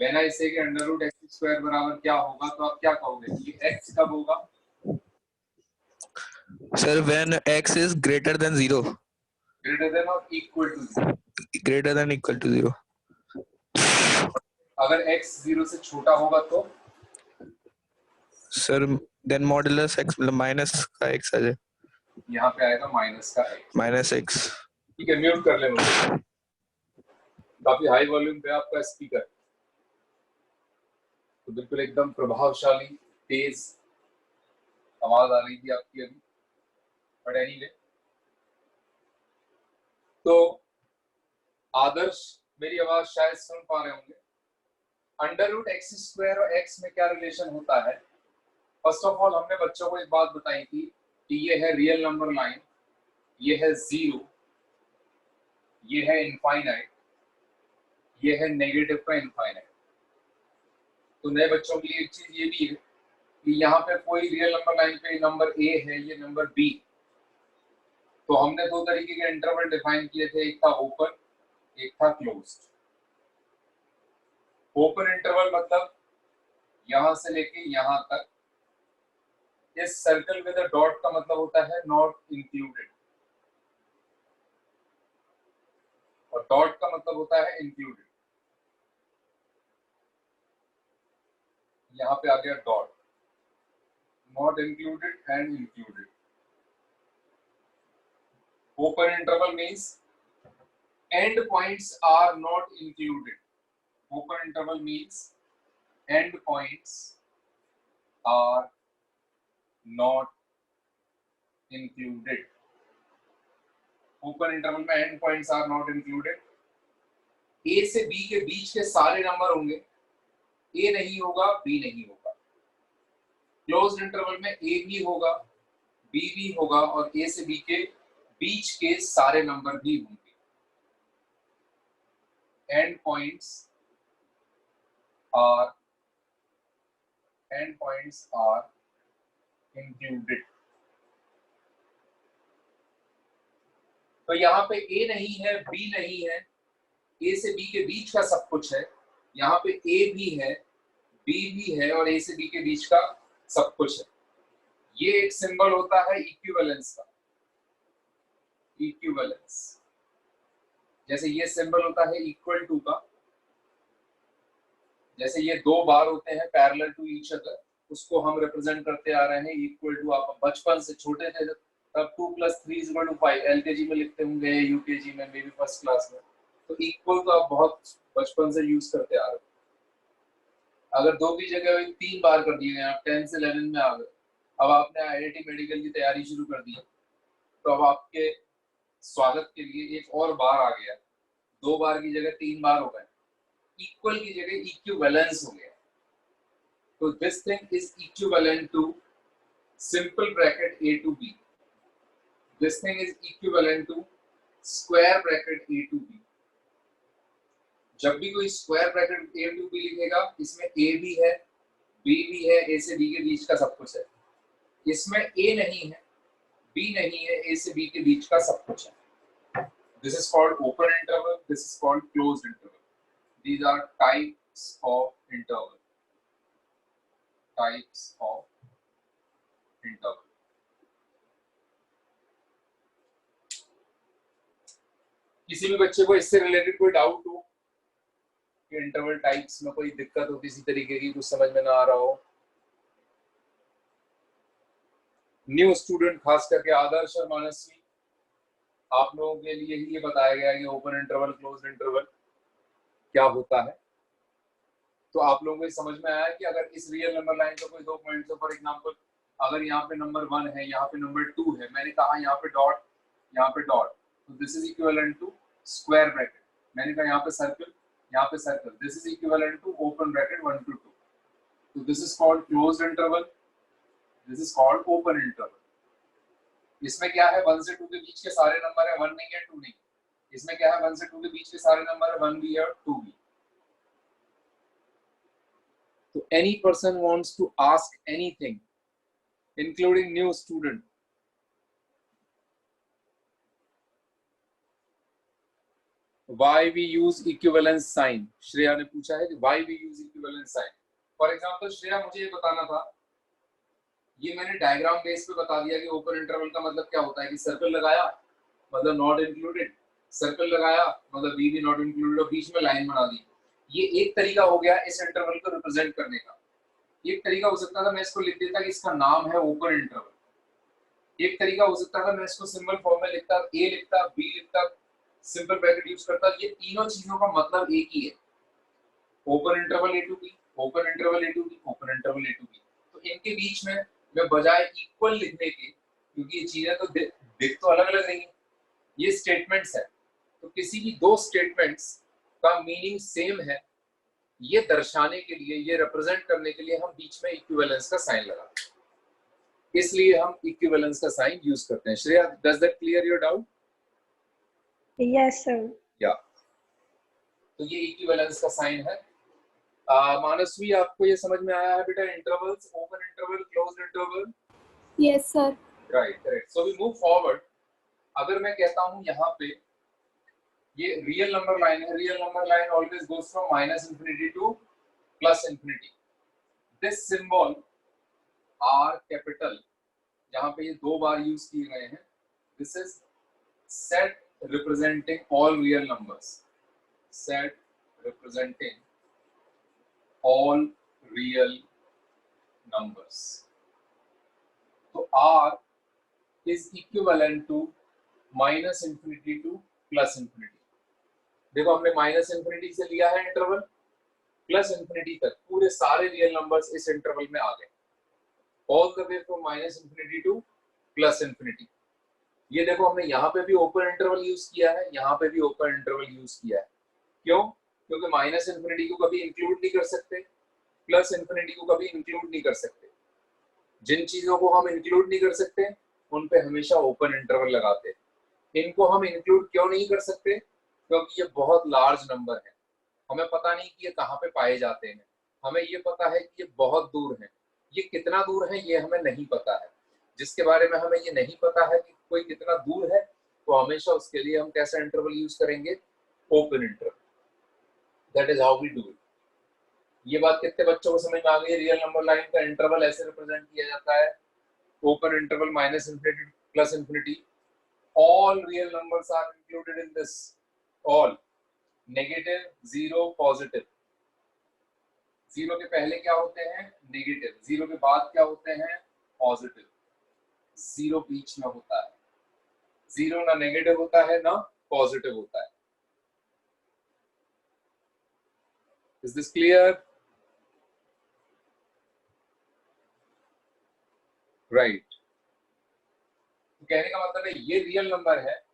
Speaker 1: व्हेन आई से कि अंडर रूट एक्स स्क्वायर बराबर क्या होगा, तो आप क्या कहोगे? ये एक्स कब होगा?
Speaker 4: Sir when X is greater than 0,
Speaker 1: greater than और equal to 0।
Speaker 4: Greater than equal to 0।
Speaker 1: अगर x 0 से छोटा होगा तो?
Speaker 4: सर देन मॉडुलस एक्स, मतलब माइनस का एक्स आ जाए।
Speaker 1: यहाँ पे आएगा माइनस का x।
Speaker 4: Minus x.
Speaker 1: ठीक है, म्यूट कर ले मुझे, काफी हाई वॉल्यूम पे आपका स्पीकर, तो बिल्कुल एकदम प्रभावशाली तेज आवाज आ रही थी आपकी अभी, बट एनीवे। तो आदर्श मेरी आवाज शायद सुन पा रहे होंगे। अंडर रूट एक्स स्क्वायर और एक्स में क्या रिलेशन होता है? फर्स्ट ऑफ ऑल हमने बच्चों को एक बात बताई थी कि ये है रियल नंबर लाइन, ये है जीरो, ये है इनफाइनाइट, ये है नेगेटिव का इनफाइनाइट। तो नए बच्चों के लिए एक चीज ये भी है कि यहाँ पे कोई रियल नंबर लाइन पे नंबर ए है, ये नंबर बी। तो हमने दो तरीके के इंटरवल डिफाइन किए थे, एक था ओपन, एक था क्लोज्ड। ओपन इंटरवल मतलब यहां से लेके यहां तक। इस सर्कल विद अ डॉट का मतलब होता है नॉट इंक्लूडेड, और डॉट का मतलब होता है इंक्लूडेड। यहां पे आ गया dot, not included and included. Open interval means end points are not included. Open interval means end points are not included. Open interval में end points are not included. A से B के बीच के सारे number होंगे, A नहीं होगा, B नहीं होगा। Closed interval में A भी होगा, B भी होगा, और A से B के बीच के सारे नंबर भी होंगे। End points are included. तो यहाँ पे A नहीं है, B नहीं है, A से B के बीच का सब कुछ है। यहाँ पे A भी है, B भी है, और A से B के बीच का सब कुछ है। ये एक सिंबल होता है इक्विवेलेंस का। इक्विवेलेंस जैसे ये सिंबल होता है इक्वल टू का, जैसे ये दो बार होते हैं पैरेलल टू ईच अदर, उसको हम रिप्रेजेंट करते आ रहे हैं इक्वल टू। आप बचपन से छोटे थे तब 2 + 3 = 5 एलकेजी में लिखते होंगे, यूकेजी में, मे बी फर्स्ट क्लास में। तो इक्वल तो आप बहुत बचपन से यूज करते आ रहे हो। अगर दो की जगह 3 बार कर दिए आप 10 से 11 में आ गए, अब आपने आईआईटी मेडिकल की तैयारी शुरू कर दी, तो अब आपके स्वागत के लिए एक और बार आ गया, 2 बार की जगह 3 बार हो गए, इक्वल की जगह इक्विवेलेंस हो गया। तो this thing is equivalent to simple bracket a to b. This thing is equivalent to square bracket a to b. जब भी कोई square bracket a to b लिखेगा, इसमें a भी है, b भी है, a से b के बीच का सब कुछ है। इसमें a नहीं है, b नहीं है, a से b के बीच का सब कुछ है। This is called open interval. This is called closed interval. These are types of interval. Types of interval. किसी भी बच्चे को इससे रिलेटेड कोई डाउट हो कि इंटरवल टाइप्स में कोई दिक्कत हो, किसी तरीके की कुछ समझ में ना आ रहा हो? न्यू स्टूडेंट खास करके आदर्श और मानसी, आप लोगों के लिए ही ये बताया गया है कि ओपन इंटरवल क्लोज्ड इंटरवल क्या होता है। तो आप लोगों को समझ में आया कि अगर इस रियल नंबर लाइन का कोई दो पॉइंट्स हो, फॉर एग्जांपल अगर यहाँ पे नंबर 1 है, यहाँ पे नंबर 2 है, मैंने कहा यहाँ पे डॉट, यहाँ पे डॉट, तो this is equivalent to square bracket. मैंने कहा यहाँ पे सर्कल, यहाँ पे circle, this is equivalent to open bracket 1 to 2। तो this is called closed interval, this is called open interval. इसमें क्या है, 1 से 2 के बीच के सारे नंबर है, 1 नहीं है, 2 नहीं। इसमें क्या है, 1 से 2 के बीच के सारे नंबर है, 1 भी है और 2 भी। तो any person wants to ask anything, including new student, why we use equivalence sign? Shreya ने पूछा है कि why we use equivalence sign. For example, Shreya मुझे ये बताना था, ये मैंने डायग्राम बेस पे बता दिया कि ओपन इंटरवल का मतलब क्या होता है कि सर्कल लगाया मतलब नॉट इंक्लूडेड, सर्कल लगाया मतलब बी भी नॉट इंक्लूडेड, और बीच में लाइन बना दी। ये एक तरीका हो गया इस इंटरवल को रिप्रेजेंट करने का। एक तरीका हो सकता था मैं इसको लिख देता कि इसका नाम है ओपन इंटरवल। एक तरीका हो सकता था मैं इसको सिंबल फॉर्म में लिखता, ए लिखता, बी लिखता, सिंपल ब्रैकेट यूज करता। ये तीनों चीजों का मतलब एक ही है, open interval a to b, open interval a to b, open interval a to b. तो इनके बीच में मैं बजाय इक्वल लिखने के, क्योंकि ये चीजें तो दिख तो अलग अलग नहीं है, ये स्टेटमेंट्स है, तो किसी भी दो स्टेटमेंट्स का मीनिंग सेम है ये दर्शाने के लिए, ये रिप्रेजेंट करने के लिए हम बीच में इक्विवेलेंस का साइन लगाते हैं, इसलिए हम इक्विवेलेंस का साइन यूज करते हैं। Shreya, does that clear your doubt?
Speaker 5: Yes sir.
Speaker 1: या तो ये इक्विवेलेंस का साइन है। मानसवी, आपको ये समझ में आया है बेटा? Intervals, open interval, closed interval.
Speaker 3: Yes sir.
Speaker 1: Right, correct. So we move forward. अगर मैं कहता हूं यहाँ पे ये रियल नंबर लाइन है, real number line always goes from minus infinity to plus infinity. This symbol are capital, जहां पे ये 2 बार यूज किए गए हैं, this is set representing all real numbers, set representing all real numbers. तो R is equivalent to minus infinity to plus infinity. देखो हमने माइनस इंफिनिटी से लिया है इंटरवल, प्लस इंफिनिटी तक पूरे सारे रियल नंबर्स इस इंटरवल में आ गए, all the way from minus infinity to plus infinity. ये देखो हमने यहाँ पे भी ओपन इंटरवल यूज किया है, यहाँ पे भी ओपन इंटरवल यूज किया है। क्यों? क्योंकि माइनस इंफिनिटी को कभी इंक्लूड नहीं कर सकते, प्लस इंफिनिटी को कभी इंक्लूड नहीं कर सकते। जिन चीजों को हम इंक्लूड नहीं कर सकते उन पे हमेशा ओपन इंटरवल लगाते हैं। इनको हम इंक्लूड क्यों नहीं कर सकते? क्योंकि ये बहुत लार्ज नंबर है, हमें पता नहीं कि ये कहाँ पे पाए जाते हैं। हमें ये पता है कि ये बहुत दूर है, ये कितना दूर है ये हमें नहीं पता है। जिसके बारे में हमें ये नहीं पता है कि कोई कितना दूर है, तो हमेशा उसके लिए हम कैसा इंटरवल यूज करेंगे? Open interval. That is how we do it. ये बात कितने बच्चों को समझ में आ गई? रियल नंबर लाइन का इंटरवल ऐसे रिप्रेजेंट किया जाता है, open interval minus infinity plus infinity. All real numbers are included in this, all. Negative, zero, positive. Zero के पहले क्या होते हैं? नेगेटिव। जीरो के बाद क्या होते हैं? पॉजिटिव। जीरो बीच में होता है। जीरो ना नेगेटिव होता है ना पॉजिटिव होता है। Is this clear? राइट। तो कहने का मतलब है ये रियल नंबर है।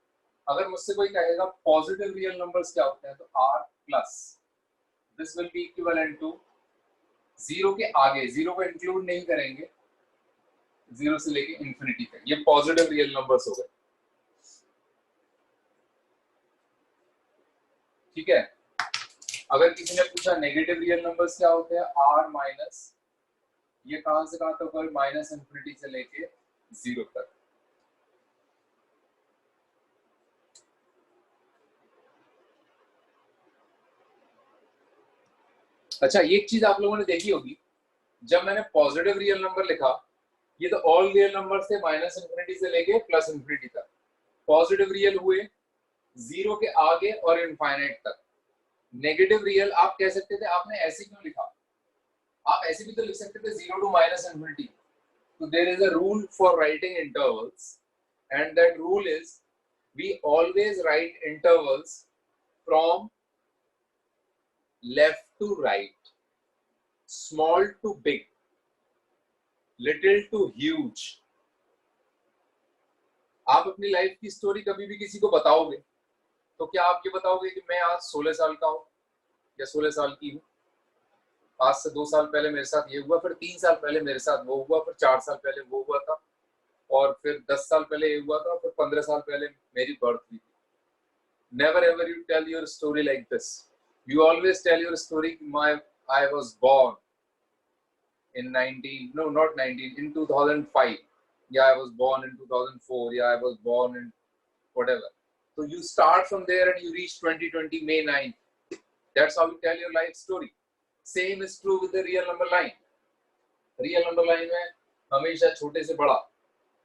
Speaker 1: अगर मुझसे कोई कहेगा पॉजिटिव रियल नंबर्स क्या होते हैं, तो r plus, this will be equivalent to zero के आगे, जीरो को इंक्लूड नहीं करेंगे, जीरो से लेके इंफिनिटी तक, ये पॉजिटिव रियल नंबर्स हो गए। ठीक है। अगर किसी ने पूछा नेगेटिव रियल नंबर्स क्या होते हैं, आर माइनस, ये कहां से कहां तक? माइनस इंफिनिटी से लेके जीरो तक। अच्छा, एक चीज आप लोगों ने देखी होगी, जब मैंने पॉजिटिव रियल नंबर लिखा, ये तो ऑल रियल नंबर्स थे माइनस इंफिनिटी से लेके प्लस इंफिनिटी तक। पॉजिटिव रियल हुए जीरो के आगे और इनफाइनाइट तक। नेगेटिव रियल आप कह सकते थे, आपने ऐसे क्यों लिखा? आप ऐसे भी तो लिख सकते थे, जीरो टू माइनस इंफिनिटी। तो there is a rule for writing intervals, and that rule is we always write intervals from left to right, small to big, little to huge. आप अपनी लाइफ की स्टोरी कभी भी किसी को बताओगे तो क्या आप ये बताओगे कि मैं आज 16 साल का हूं या 16 साल की हूं, आज से 2 साल पहले मेरे साथ ये हुआ, फिर 3 साल पहले मेरे साथ वो हुआ, फिर 4 साल पहले वो हुआ था, और फिर 10 साल पहले ये हुआ था, फिर 15 साल पहले मेरी बर्थ हुई थी? Never ever you tell your story like this. You always tell your story, I was born in 2005. Yeah, I was born in 2004. Yeah, I was born in whatever. So you start from there and you reach 2020 May 9th. That's how you tell your life story. Same is true with the real number line. Real number line में हमेशा छोटे से बड़ा,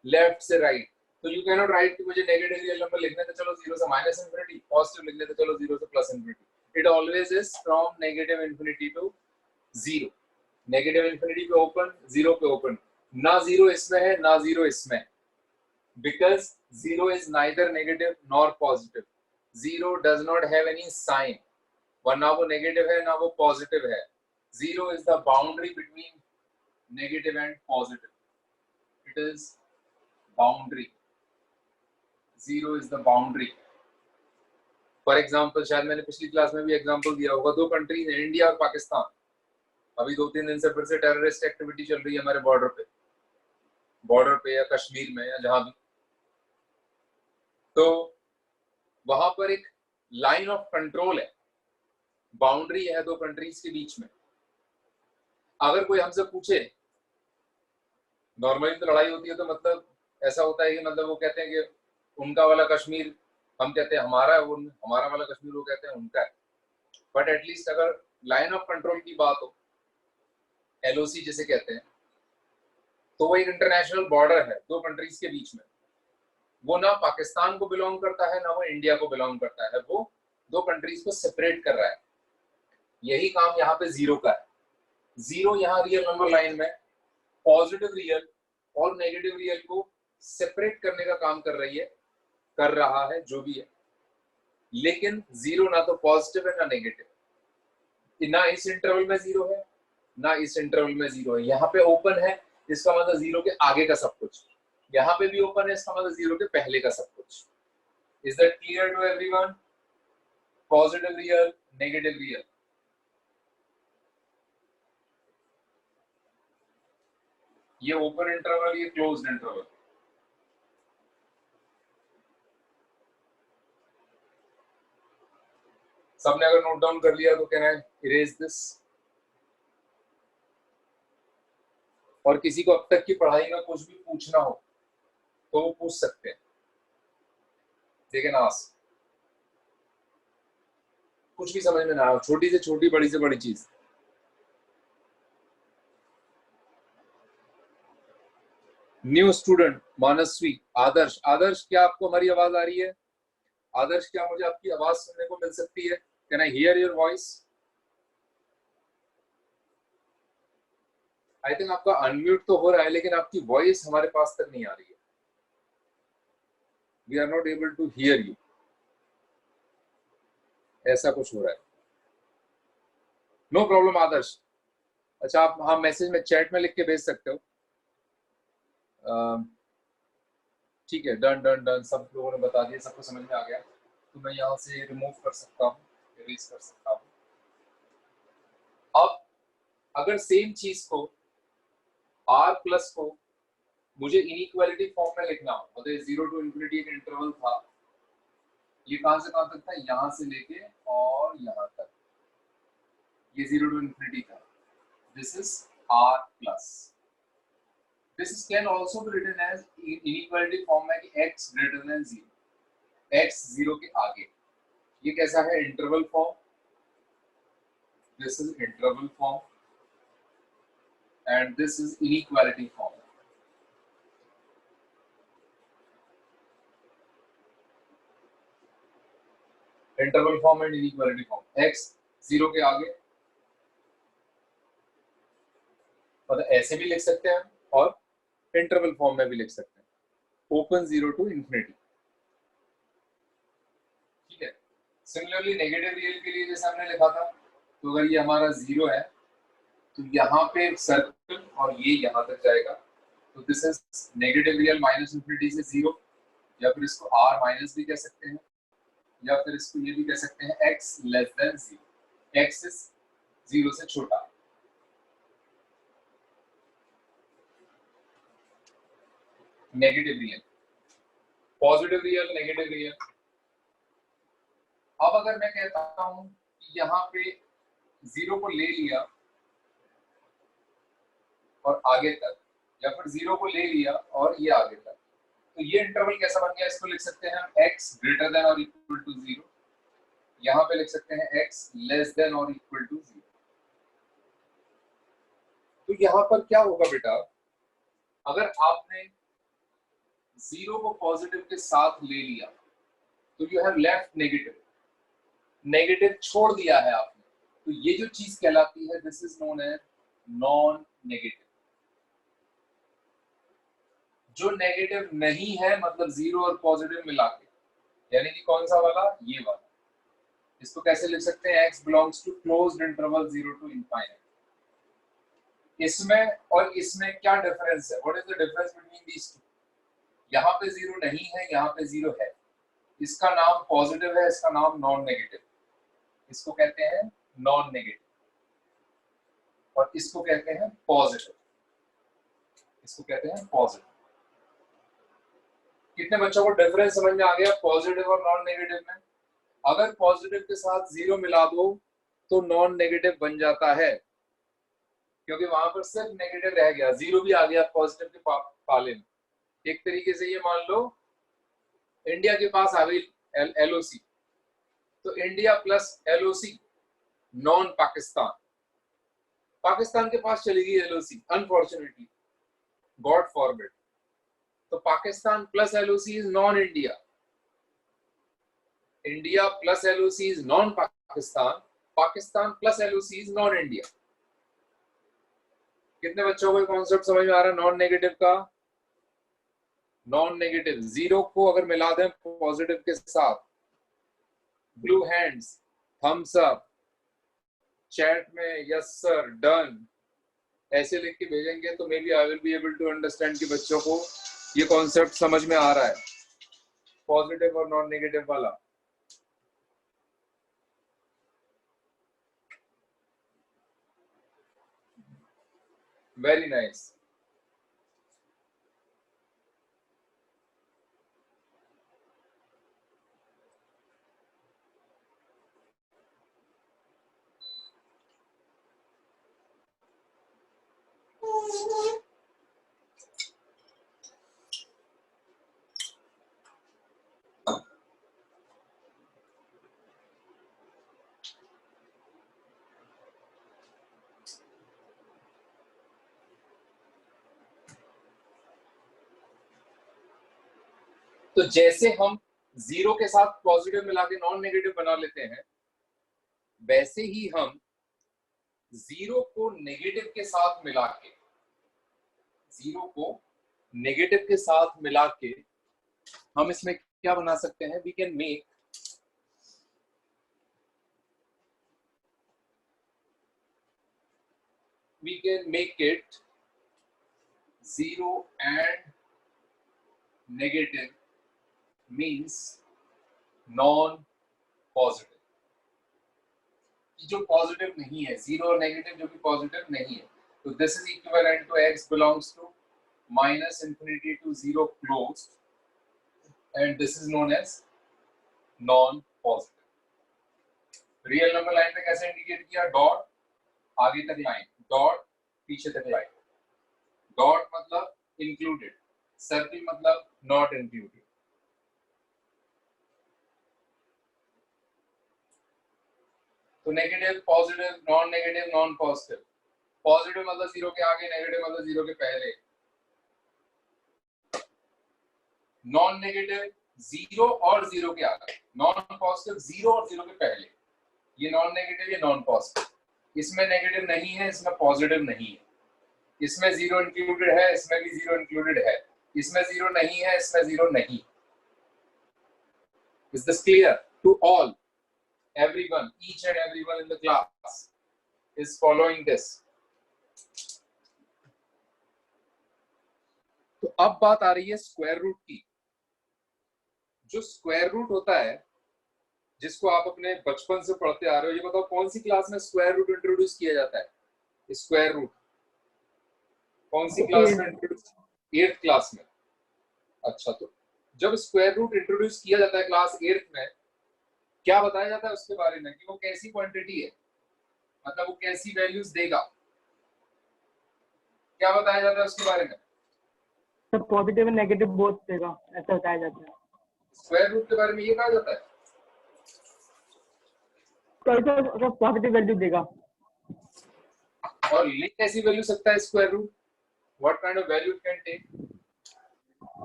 Speaker 1: left से right. तो you cannot right कि मुझे negative real number लिखने तो चलो जीरो से माइनस इंफिनिटी, पॉजिटिव लिखने तो चलो जीरो से plus infinity. It always is from negative infinity to zero. Negative infinity पे ओपन, जीरो पे ओपन। ना जीरो इसमें है ना जीरो इसमें, because zero is neither negative nor positive. Zero does not have any sign, वरना वो नेगेटिव है ना वो पॉजिटिव है। Zero is the boundary between negative and positive. It is boundary. Zero is the boundary. For example, शायद मैंने पिछली class में भी एग्जाम्पल दिया होगा, 2 कंट्रीज हैं, इंडिया और पाकिस्तान। अभी 2-3 दिन से फिर से टेररिस्ट एक्टिविटी चल रही है हमारे बॉर्डर पे या कश्मीर में या जहां भी। तो वहां पर एक लाइन ऑफ कंट्रोल है, बाउंड्री है 2 कंट्रीज के बीच में। अगर कोई हमसे पूछे, नॉर्मली तो लड़ाई होती है तो मतलब ऐसा होता है कि मतलब वो कहते हैं कि उनका वाला कश्मीर, हम कहते हैं हमारा है, वो हमारा वाला कश्मीर वो कहते हैं उनका है। बट एटलीस्ट अगर लाइन ऑफ कंट्रोल की बात हो, LOC जिसे कहते हैं, तो वो एक इंटरनेशनल बॉर्डर है 2 कंट्रीज के बीच में। वो ना पाकिस्तान को बिलोंग करता है ना वो इंडिया को बिलोंग करता है, वो 2 कंट्रीज को सेपरेट कर रहा है। यही काम यहाँ पे जीरो का है। जीरो यहाँ रियल नंबर लाइन में पॉजिटिव रियल और नेगेटिव रियल को सेपरेट करने का काम कर रहा है जो भी है। लेकिन जीरो ना तो पॉजिटिव है ना नेगेटिव, ना इस इंटरवल में जीरो है ना इस इंटरवल में जीरो है। यहाँ पे ओपन है, इसका मतलब जीरो के आगे का सब कुछ। यहाँ पे भी ओपन है, इसका मतलब जीरो के पहले का सब कुछ। Is that clear to everyone? Positive real, negative real. ये ओपन इंटरवल, ये क्लोज्ड इंटरवल। सबने अगर नोट डाउन कर लिया तो कैन आई इरेज दिस? और किसी को अब तक की पढ़ाई में कुछ भी पूछना हो तो वो पूछ सकते हैं, दे कैन आस्क। कुछ भी समझ में ना आए, छोटी से छोटी, बड़ी से बड़ी चीज। न्यू स्टूडेंट मानसवी, आदर्श। आदर्श, क्या आपको हमारी आवाज आ रही है? आदर्श, क्या मुझे आपकी आवाज सुनने को मिल सकती है? Can I hear your voice? I think आपका अनम्यूट तो हो रहा है लेकिन आपकी वॉइस हमारे पास तक नहीं आ रही है। We are not able to hear you, ऐसा कुछ हो रहा है। No problem Adarsh. अच्छा, आप हाँ मैसेज में चैट में लिख के भेज सकते हो। ठीक है, डन डन डन, सब लोगों ने बता दिया, सबको समझ में आ गया। तो मैं यहाँ से रिमूव कर सकता हूँ, इरेज कर सकता हूँ। अब अगर सेम चीज को r प्लस को मुझे इनइक्वालिटी फॉर्म में लिखना हो, मतलब 0 टू इंफिनिटी एक इंटरवल था, ये कहां से कहां तक था? यहां से लेके और यहां तक, ये 0 टू इंफिनिटी था। This is r plus. This can also be written as inequality form में कि x ग्रेटर देन 0, x 0 के आगे। ये कैसा है? Interval form. This is interval form and this is inequality form. Interval form and inequality form. X 0 के आगे, मतलब ऐसे भी लिख सकते हैं और इंटरवल फॉर्म में भी लिख सकते हैं, ओपन 0 टू इंफिनिटी। ठीक है। सिमिलरली नेगेटिव रियल के लिए जैसे हमने लिखा था, तो अगर ये हमारा 0 है तो यहाँ पे सर्कल और ये यहाँ तक जाएगा, तो this is negative real minus infinity से 0, या फिर इसको r माइनस भी कह सकते हैं, या फिर इसको ये भी कह सकते हैं x less than 0, x is 0 से छोटा। Negative real, positive real, negative real. अब अगर मैं कहता हूं कि यहाँ पे 0 को ले लिया और आगे तक, या फिर 0 को ले लिया और ये आगे तक, तो ये इंटरवल कैसा बन गया? इसको लिख सकते हैं हम x ग्रेटर देन और इक्वल टू 0, यहाँ पे लिख सकते हैं x लेस देन और इक्वल टू 0। तो यहाँ पर क्या होगा बेटा, अगर आपने 0 को पॉजिटिव के साथ ले लिया तो you have left negative, negative छोड़ दिया है आपने, तो ये जो चीज कहलाती है this is known as non negative. जो नेगेटिव नहीं है, मतलब 0 और पॉजिटिव मिला के, यानी कि कौन सा वाला? ये वाला। इसको कैसे लिख सकते हैं? x belongs to closed interval 0 to infinite. इसमें और इसमें क्या डिफरेंस है? What is the difference between these two? यहाँ पे 0 नहीं है, यहाँ पे 0 है। इसका नाम पॉजिटिव है, इसका नाम नॉन नेगेटिव। इसको कहते हैं नॉन नेगेटिव और इसको कहते हैं पॉजिटिव। इसको कहते हैं पॉजिटिव। कितने बच्चों को डिफरेंस समझ में आ गया पॉजिटिव और नॉन नेगेटिव में? अगर पॉजिटिव के साथ जीरो मिला दो तो नॉन नेगेटिव बन जाता है, क्योंकि वहां पर सिर्फ नेगेटिव रह गया, जीरो भी आ गया पॉजिटिव के पाले में। एक तरीके से ये मान लो इंडिया के पास आ गई एलओसी, तो India plus LOC non Pakistan. Pakistan के पास चली गई एलओसी, अनफॉर्चुनेटली, गॉड फॉरबिड। तो Pakistan plus LOC is non India, India plus LOC is non Pakistan, Pakistan plus LOC is non India. कितने बच्चों को कॉन्सेप्ट समझ में आ रहा है नॉन नेगेटिव का? नॉन नेगेटिव जीरो को अगर मिला दें पॉजिटिव के साथ, blue hands, thumbs up, chat में यस सर, डन ऐसे लिख के भेजेंगे तो may be I will be able to understand कि बच्चों को ये कॉन्सेप्ट समझ में आ रहा है, पॉजिटिव और नॉन नेगेटिव वाला। Very nice. तो जैसे हम जीरो के साथ पॉजिटिव मिला के नॉन नेगेटिव बना लेते हैं, वैसे ही हम जीरो को नेगेटिव के साथ मिला के, जीरो को नेगेटिव के साथ मिला के हम इसमें क्या बना सकते हैं? We can make it zero and negative means non positive। जो पॉजिटिव नहीं है, जीरो और नेगेटिव जो कि पॉजिटिव नहीं है, तो this is equivalent to x belongs to minus infinity to zero closed and this is known as non positive. Real number line पे कैसे इंडिकेट किया? डॉट, आगे तक लाइन, डॉट, पीछे तक लाइन। डॉट मतलब इंक्लूडेड, सर्किल मतलब नॉट इंक्लूडेड। तो negative, positive, non negative, non positive. Positive मतलब जीरो के आगे, नेगेटिव मतलब जीरो के पहले। नॉन नेगेटिव जीरो और जीरो के आगे, नॉन पॉजिटिव जीरो और जीरो के पहले। ये नॉन नेगेटिव, ये नॉन पॉजिटिव। इसमें नेगेटिव नहीं है, इसमें पॉजिटिव नहीं है। इसमें जीरो इंक्लूडेड है, इसमें भी जीरो इंक्लूडेड है। इसमें जीरो नहीं है, इसमें जीरो नहीं। Is this clear to all? Everyone, each and everyone in the class is following this। तो अब बात आ रही है स्क्वायर रूट की। जो स्क्वायर रूट होता है, जिसको आप अपने बचपन से पढ़ते आ रहे हो, ये बताओ कौन सी क्लास में स्क्वायर रूट इंट्रोड्यूस किया जाता है? स्क्वायर रूट कौन सी क्लास में इंट्रोड्यूस? 8th क्लास में। अच्छा, तो जब स्क्वायर रूट इंट्रोड्यूस किया जाता है क्लास 8th में, क्या बताया जाता है उसके बारे में कि वो कैसी क्वांटिटी है, मतलब वो कैसी वैल्यूज देगा? क्या बताया जाता है उसके बारे में?
Speaker 2: सब पॉजिटिव एंड नेगेटिव बोथ देगा, ऐसा बताया जाता है।
Speaker 1: स्क्वायर रूट के बारे में ये कहा जाता है
Speaker 2: तो पॉजिटिव वैल्यू देगा।
Speaker 1: और ले कैसी वैल्यू सकता है square root? What kind of value it can take?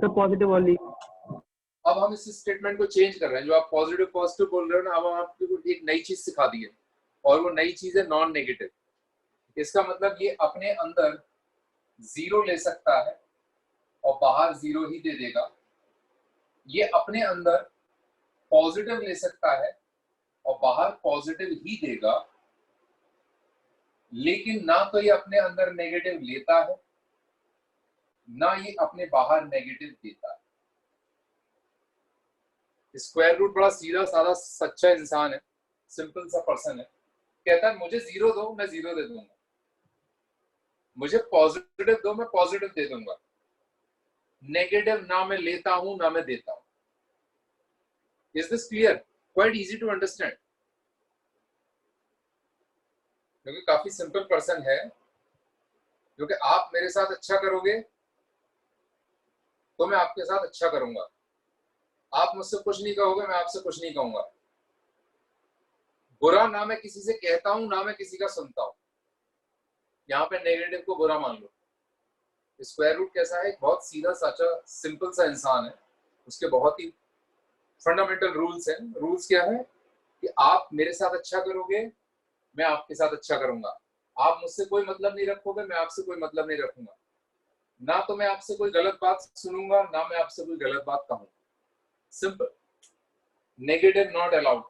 Speaker 2: तो पॉजिटिव ओनली।
Speaker 1: अब हम इस स्टेटमेंट को चेंज कर रहे हैं। जो आप पॉजिटिव पॉजिटिव बोल रहे हो ना, अब हम आपको एक नई चीज सिखा दी है, और वो नई चीज है नॉन नेगेटिव। इसका मतलब ये अपने अंदर जीरो ले सकता है और बाहर जीरो ही दे देगा। ये अपने अंदर पॉजिटिव ले सकता है और बाहर पॉजिटिव ही देगा, लेकिन ना तो ये अपने अंदर नेगेटिव लेता है, ना ये अपने बाहर नेगेटिव देता है। स्क्वायर रूट बड़ा सीधा साधा सच्चा इंसान है, सिंपल सा पर्सन है, कहता है मुझे 0 दो, मैं 0 दे दूंगा, मुझे पॉजिटिव दो, मैं पॉजिटिव दे दूंगा, नेगेटिव ना मैं लेता हूं ना मैं देता हूं। Is this clear? Quite easy to understand, क्योंकि काफी सिंपल पर्सन है, क्योंकि आप मेरे साथ अच्छा करोगे तो मैं आपके साथ अच्छा करूंगा, आप मुझसे कुछ नहीं कहोगे मैं आपसे कुछ नहीं कहूंगा, बुरा ना मैं किसी से कहता हूं ना मैं किसी का सुनता हूं। यहाँ पे नेगेटिव को बुरा मान लो। स्क्वायर रूट कैसा है? एक बहुत सीधा साचा सिंपल सा इंसान है, उसके बहुत ही फंडामेंटल रूल्स हैं। रूल्स क्या है कि आप मेरे साथ अच्छा करोगे मैं आपके साथ अच्छा करूंगा, आप मुझसे कोई मतलब नहीं रखोगे मैं आपसे कोई मतलब नहीं रखूंगा, ना तो मैं आपसे कोई गलत बात सुनूंगा ना मैं आपसे कोई गलत बात कहूंगा। सिंपल। नेगेटिव नॉट अलाउड,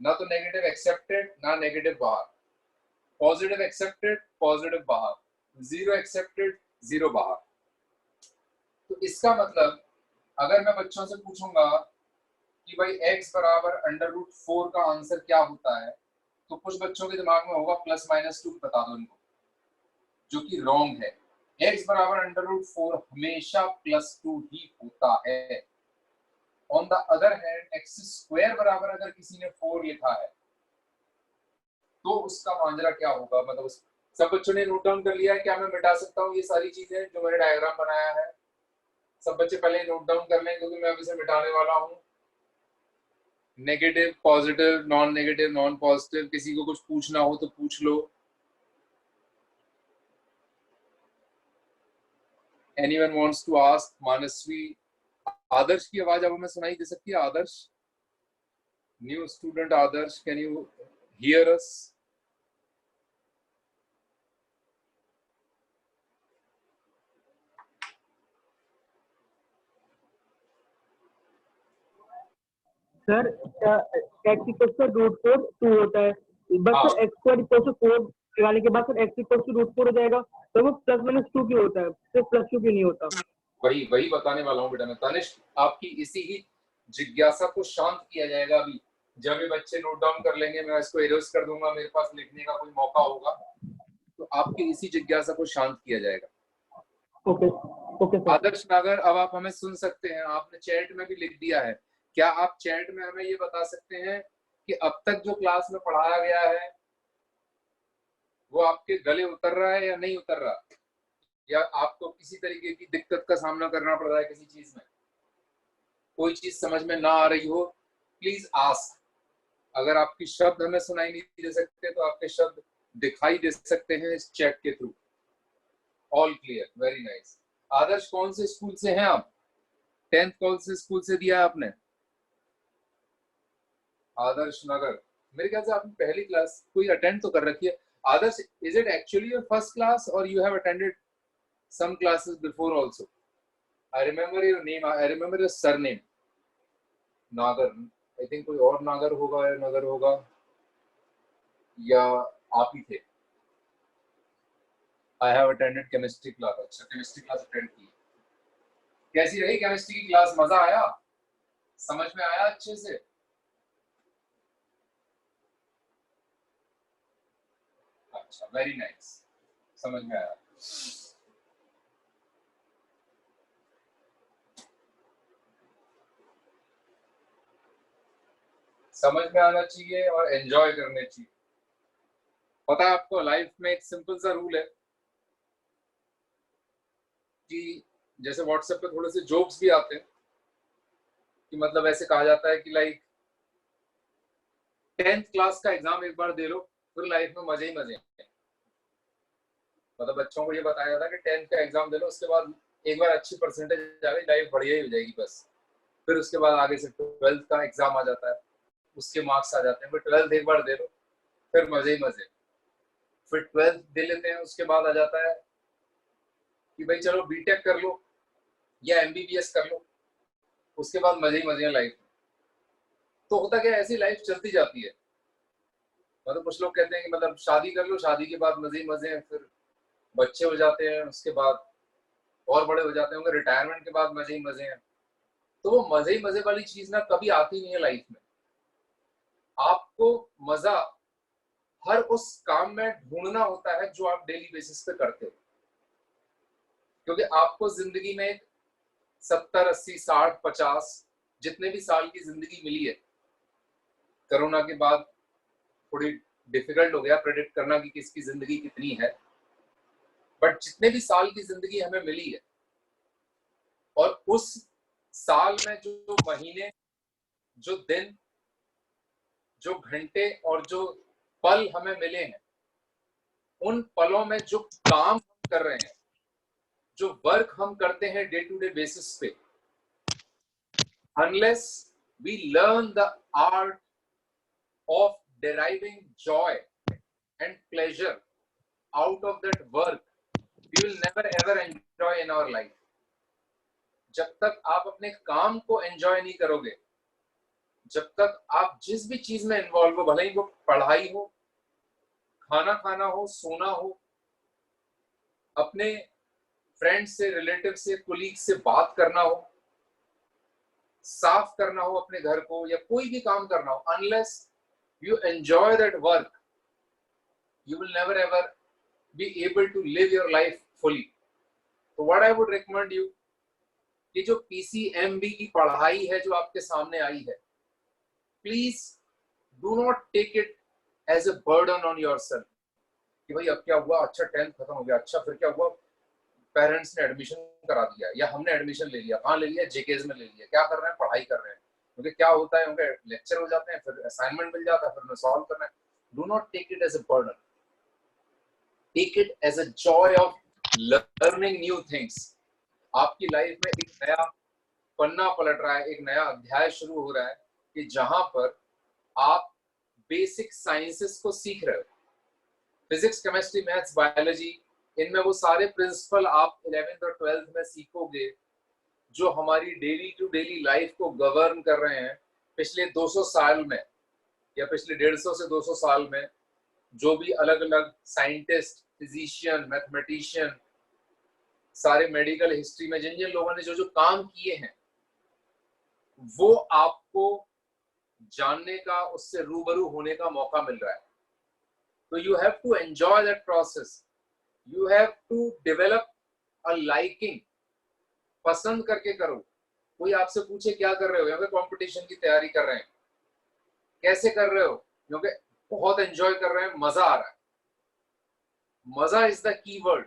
Speaker 1: ना तो नेगेटिव एक्सेप्टेड ना नेगेटिव बाहर, पॉजिटिव एक्सेप्टेड पॉजिटिव बाहर, 0 एक्सेप्टेड 0 बाहर। तो इसका मतलब अगर मैं बच्चों से पूछूंगा कि भाई x बराबर √4 का आंसर क्या होता है, तो कुछ बच्चों के दिमाग में होगा +-2 बता दो इनको, जो कि रॉन्ग है। x बराबर √4 हमेशा +2 ही होता है। On the other hand x² बराबर अगर किसी ने 4 लिखा है तो उसका मांजरा क्या होगा? मतलब सब बच्चों ने नोट डाउन कर लिया है? क्या मैं मिटा सकता हूँ ये सारी चीजें जो मैंने डायग्राम बनाया है? सब बच्चे पहले नोट डाउन कर लें, क्योंकि मैं अब इसे मिटाने वाला हूँ। Negative positive non negative non positive, किसी को कुछ पूछना हो तो पूछ लो। Anyone wants to ask? Manasvi, Adarsh की आवाज अब हमें सुनाई दे सकती है? Adarsh, new student Adarsh, can you hear us?
Speaker 2: Sir x equal to √4 2 होता है, बस
Speaker 1: हाँ।
Speaker 2: सर x² इक्वल टू 4 लगाने के बाद सर x इक्वल टू √4 हो जाएगा, तो वो +-2 क्यों होता है, सिर्फ +2 क्यों नहीं होता?
Speaker 1: वही बताने वाला हूँ बेटा मैं। तनिष्क, आपकी इसी ही जिज्ञासा को शांत किया जाएगा अभी जब ये बच्चे नोट डाउन कर लेंगे। मैं इसको इरेज कर दूंगा, मेरे पास लिखने का कोई मौका होगा तो आपकी इसी जिज्ञासा को शांत किया जाएगा।
Speaker 2: Okay sir.
Speaker 1: आदर्श नागर, अब आप हमें सुन सकते हैं, आपने चैट में भी लिख दिया है। क्या आप चैट में हमें ये बता सकते हैं कि अब तक जो क्लास में पढ़ाया गया है वो आपके गले उतर रहा है या नहीं उतर रहा, या आपको किसी तरीके की दिक्कत का सामना करना पड़ रहा है? किसी चीज में कोई चीज समझ में ना आ रही हो, प्लीज आस्क। अगर आपकी शब्द हमें सुनाई नहीं दे सकते तो आपके शब्द दिखाई दे सकते हैं इस चैट के through. All clear, very nice. Adarsh, कौन से स्कूल से हैं आप? 10th कौन से स्कूल से दिया है आपने? आदर्श नगर, मेरे ख्याल से आपने पहली क्लास कोई अटेंड तो कर रखी है। Adarsh, is it actually your first class और you have attended some classes before also? I remember your name, I remember your surname, नागर। I think कोई और नागर होगा या नगर होगा, या आप ही थे? I have attended chemistry class। अच्छा, chemistry class attend की। कैसी रही chemistry की क्लास? मजा आया? समझ में आया अच्छे से? अच्छा, वेरी नाइस, समझ में आया। समझ में आना चाहिए और एंजॉय करने चाहिए। पता है आपको, लाइफ में एक सिंपल सा रूल है कि जैसे व्हाट्सएप पे थोड़े से जोक्स भी आते हैं कि मतलब ऐसे कहा जाता है कि लाइक 10th क्लास का एग्जाम एक बार दे लो फिर लाइफ में मजे ही मजे हैं। मतलब बच्चों को ये बताया जाता है कि 10th का एग्जाम दे लो, उसके बाद एक बार अच्छी परसेंटेज आ गई लाइफ बढ़िया ही हो जाएगी बस। फिर उसके बाद आगे से 12th का एग्जाम आ जाता है, उसके मार्क्स आ जाते हैं, फिर 12th एक बार दे लो फिर मजे ही मजे। फिर 12th दे लेते हैं, उसके बाद आ जाता है कि भाई चलो बीटेक कर लो या एमबीबीएस कर लो, उसके बाद मजे ही मजे हैं लाइफ में। तो होता क्या, ऐसी लाइफ चलती जाती है। मतलब कुछ लोग कहते हैं कि मतलब शादी कर लो, शादी के बाद मजे ही मजे हैं, फिर बच्चे हो जाते हैं, उसके बाद और बड़े हो जाते होंगे, रिटायरमेंट के बाद मजे ही मजे हैं। तो वो मजे ही मजे वाली चीज ना कभी आती नहीं है लाइफ में। आपको मजा हर उस काम में ढूंढना होता है जो आप डेली बेसिस पे करते हो, क्योंकि आपको जिंदगी में 70, 80, 60, 50 जितने भी साल की जिंदगी मिली है, कोरोना के बाद थोड़ी डिफिकल्ट हो गया प्रेडिक्ट करना कि किसकी जिंदगी कितनी है, बट जितने भी साल की जिंदगी हमें मिली है और उस साल में जो महीने, जो दिन, जो घंटे और जो पल हमें मिले हैं, उन पलों में जो काम हम कर रहे हैं, जो वर्क हम करते हैं डे टू डे बेसिस पे, unless we learn the art of deriving joy and pleasure out of that work, we will never ever enjoy in our life. जब तक आप अपने काम को एंजॉय नहीं करोगे, जब तक आप जिस भी चीज में इन्वॉल्व हो, भले ही वो पढ़ाई हो, खाना खाना हो, सोना हो, अपने फ्रेंड्स से, रिलेटिव से, कोलीग से बात करना हो, साफ करना हो अपने घर को, या कोई भी काम करना हो, unless you enjoy that work, you will never ever be able to live your life fully. So what I would recommend you, कि जो PCMB की पढ़ाई है जो आपके सामने आई है, please do not take it as a burden on yourself, कि भाई अब क्या हुआ, अच्छा 10th खत्म हो गया, अच्छा फिर क्या हुआ, पेरेंट्स ने एडमिशन करा दिया या हमने एडमिशन ले लिया, कहाँ ले लिया, जेकेज में ले लिया, क्या कर रहे हैं, पढ़ाई कर रहे हैं, क्योंकि क्या होता है उनके लेक्चर हो जाते हैं, फिर असाइनमेंट मिल जाता है, फिर उन्हें सॉल्व करना है। Do not take it as a burden, take it as a joy of learning new things. आपकी लाइफ में एक नया पन्ना पलट रहा है, एक नया अध्याय शुरू हो रहा है, कि जहां पर आप बेसिक साइंसेस को सीख रहे हो, फिजिक्स, केमिस्ट्री, मैथ्स, बायोलॉजी, इनमें वो सारे प्रिंसिपल आप 11th और 12th में सीखोगे जो हमारी डेली टू डेली लाइफ को गवर्न कर रहे हैं। पिछले 200 साल में या पिछले 150 से 200 साल में जो भी अलग अलग साइंटिस्ट, फिजिशियन, मैथमेटिशियन, सारे मेडिकल हिस्ट्री में जिन जिन लोगों ने जो जो काम किए हैं, वो आपको जानने का, उससे रूबरू होने का मौका मिल रहा है। तो you have to enjoy that process, you have to develop a liking, पसंद करके करो। कोई आपसे पूछे क्या कर रहे हो, क्योंकि कंपटीशन की तैयारी कर रहे हैं, कैसे कर रहे हो, क्योंकि बहुत एंजॉय कर रहे हैं, मजा आ रहा है। मजा is the key word.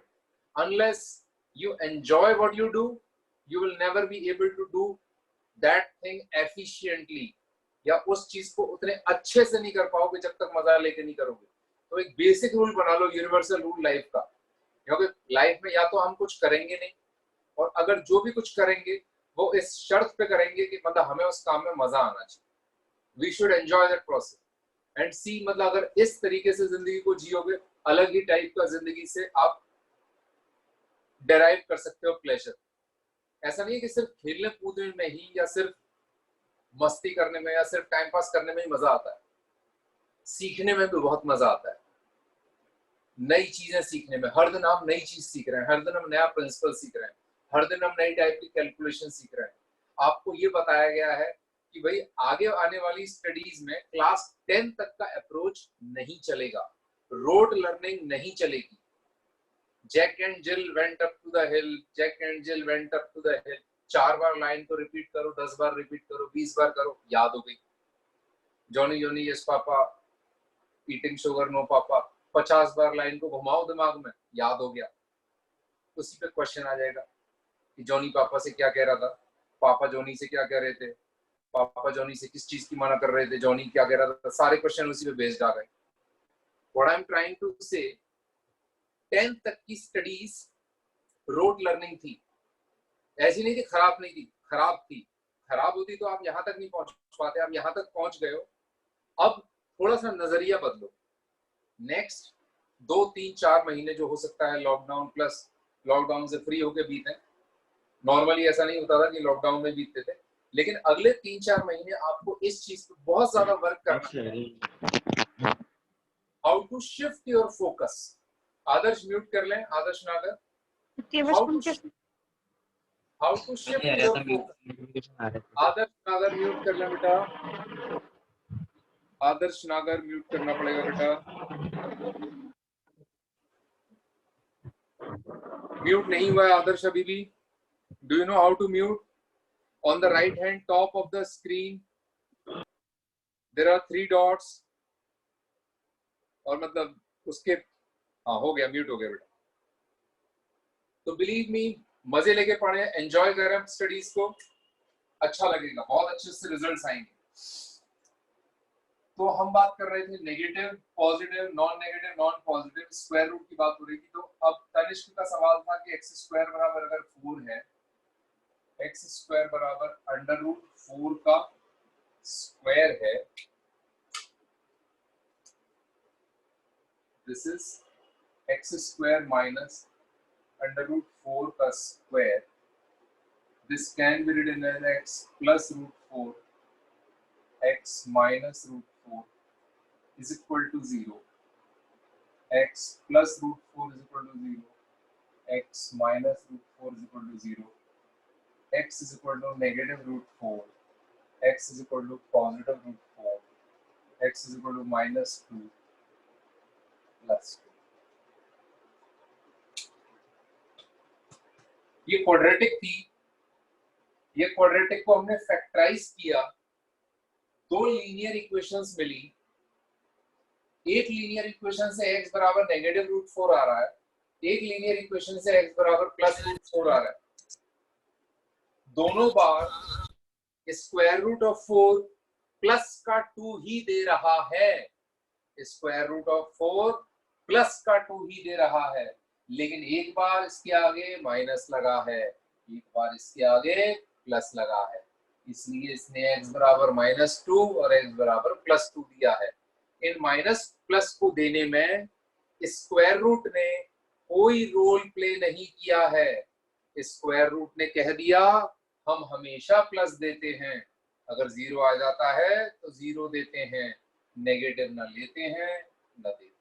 Speaker 1: Unless you enjoy what you do, you will never be able to do that thing efficiently, या उस चीज को उतने अच्छे से नहीं कर पाओगे जब तक मजा लेके नहीं करोगे। तो एक बेसिक रूल बना लो, यूनिवर्सल रूल लाइफ का, क्योंकि लाइफ में या तो हम कुछ करेंगे नहीं, और अगर जो भी कुछ करेंगे वो इस शर्त पे करेंगे कि मतलब हमें उस काम में मजा आना चाहिए। We should enjoy that process and see, मतलब अगर इस तरीके से जिंदगी को जियोगे, अलग ही टाइप का जिंदगी से आप डेराइव कर सकते हो प्लेजर। ऐसा नहीं है कि सिर्फ खेलने कूदने में ही, या सिर्फ मस्ती करने में, या सिर्फ टाइम पास करने में ही मजा आता है। सीखने में भी बहुत मजा आता है, नई चीजें सीखने में। हर दिन हम नई चीज सीख रहे हैं, हर दिन हम नया प्रिंसिपल सीख रहे हैं, हर दिन हम नई टाइप की कैलकुलेशन सीख रहे हैं। आपको ये बताया गया है कि भाई आगे आने वाली स्टडीज में क्लास 10 तक का अप्रोच नहीं चलेगा, रोड लर्निंग नहीं चलेगी। Jack and Jill went up to the hill, Jack and Jill went up to the hill, 4 बार लाइन को रिपीट करो, 10 बार रिपीट करो, 20 बार करो, याद हो गई। Johnny Johnny yes papa, eating sugar no papa, 50 बार लाइन को घुमाओ दिमाग में, याद हो गया। उसी पे क्वेश्चन आ जाएगा कि जॉनी पापा से क्या कह रहा था, पापा जॉनी से क्या कह रहे थे, पापा जॉनी से किस चीज की मना कर रहे थे, जॉनी क्या कह रहा था, सारे क्वेश्चन उसी पे बेस्ड आ गए। What I am trying to say, 10th तक की स्टडीज रोड लर्निंग थी। ऐसी नहीं थी खराब नहीं थी, खराब थी। खराब होती तो आप यहाँ तक नहीं पहुंच पाते, आप यहाँ तक पहुंच गए हो। अब थोड़ा सा नजरिया बदलो। नेक्स्ट 2, 3, 4 महीने जो हो सकता है लॉकडाउन प्लस लॉकडाउन से फ्री होके बीते। नॉर्मली ऐसा नहीं होता था कि लॉकडाउन में बीतते थे, लेकिन अगले 3-4 महीने आपको इस चीज पे बहुत ज्यादा वर्क करना है, how to shift your how to shift your focus. Adarsh Nagar mute करना बेटा, आदर्श नागर म्यूट करना पड़ेगा बेटा। म्यूट नहीं हुआ है आदर्श अभी भी। Do you know how to mute? On the right hand top of the screen there are 3 dots, और मतलब उसके, हाँ हो गया, म्यूट हो गया बेटा। तो बिलीव मी, मजे लेके पढ़े, एंजॉय करें स्टडीज को, अच्छा लगेगा, बहुत अच्छे से रिजल्ट्स आएंगे। तो हम बात कर रहे थे negative, positive, non negative, non positive, square root की बात हो रही थी। तो अब तनिष्क का सवाल था कि एक्स स्क्वायर बराबर अगर 4 है, एक्स स्क्वायर बराबर अंडर रूट 4 का स्क्वायर है, this is x square minus under root 4 का square, this can be written as x plus root 4, x minus root 4 is equal to 0, x plus root 4 is equal to 0, x minus root 4 is equal to 0, x is equal to negative root 4, x is equal to positive root 4, x is equal to minus 2 plus 2. ये quadratic थी, ये quadratic को हमने factorise किया, 2 linear equations मिली। एक linear equation से x बराबर negative root 4 आ रहा है, एक लीनियर इक्वेशन से x बराबर प्लस रूट 4 आ रहा है। दोनों bar square root of 4 plus का 2 ही दे रहा है, स्क्वायर रूट ऑफ 4 प्लस का 2 ही दे रहा है, लेकिन एक बार इसके आगे माइनस लगा है, एक बार इसके आगे प्लस लगा है, इसलिए इसने x बराबर -2 और x बराबर +2 दिया है। इन माइनस प्लस को देने में स्क्वायर रूट ने कोई रोल प्ले नहीं किया है। स्क्वायर रूट ने कह दिया हम हमेशा प्लस देते हैं, अगर 0 आ जाता है तो 0 देते हैं, नेगेटिव ना लेते हैं ना देते हैं।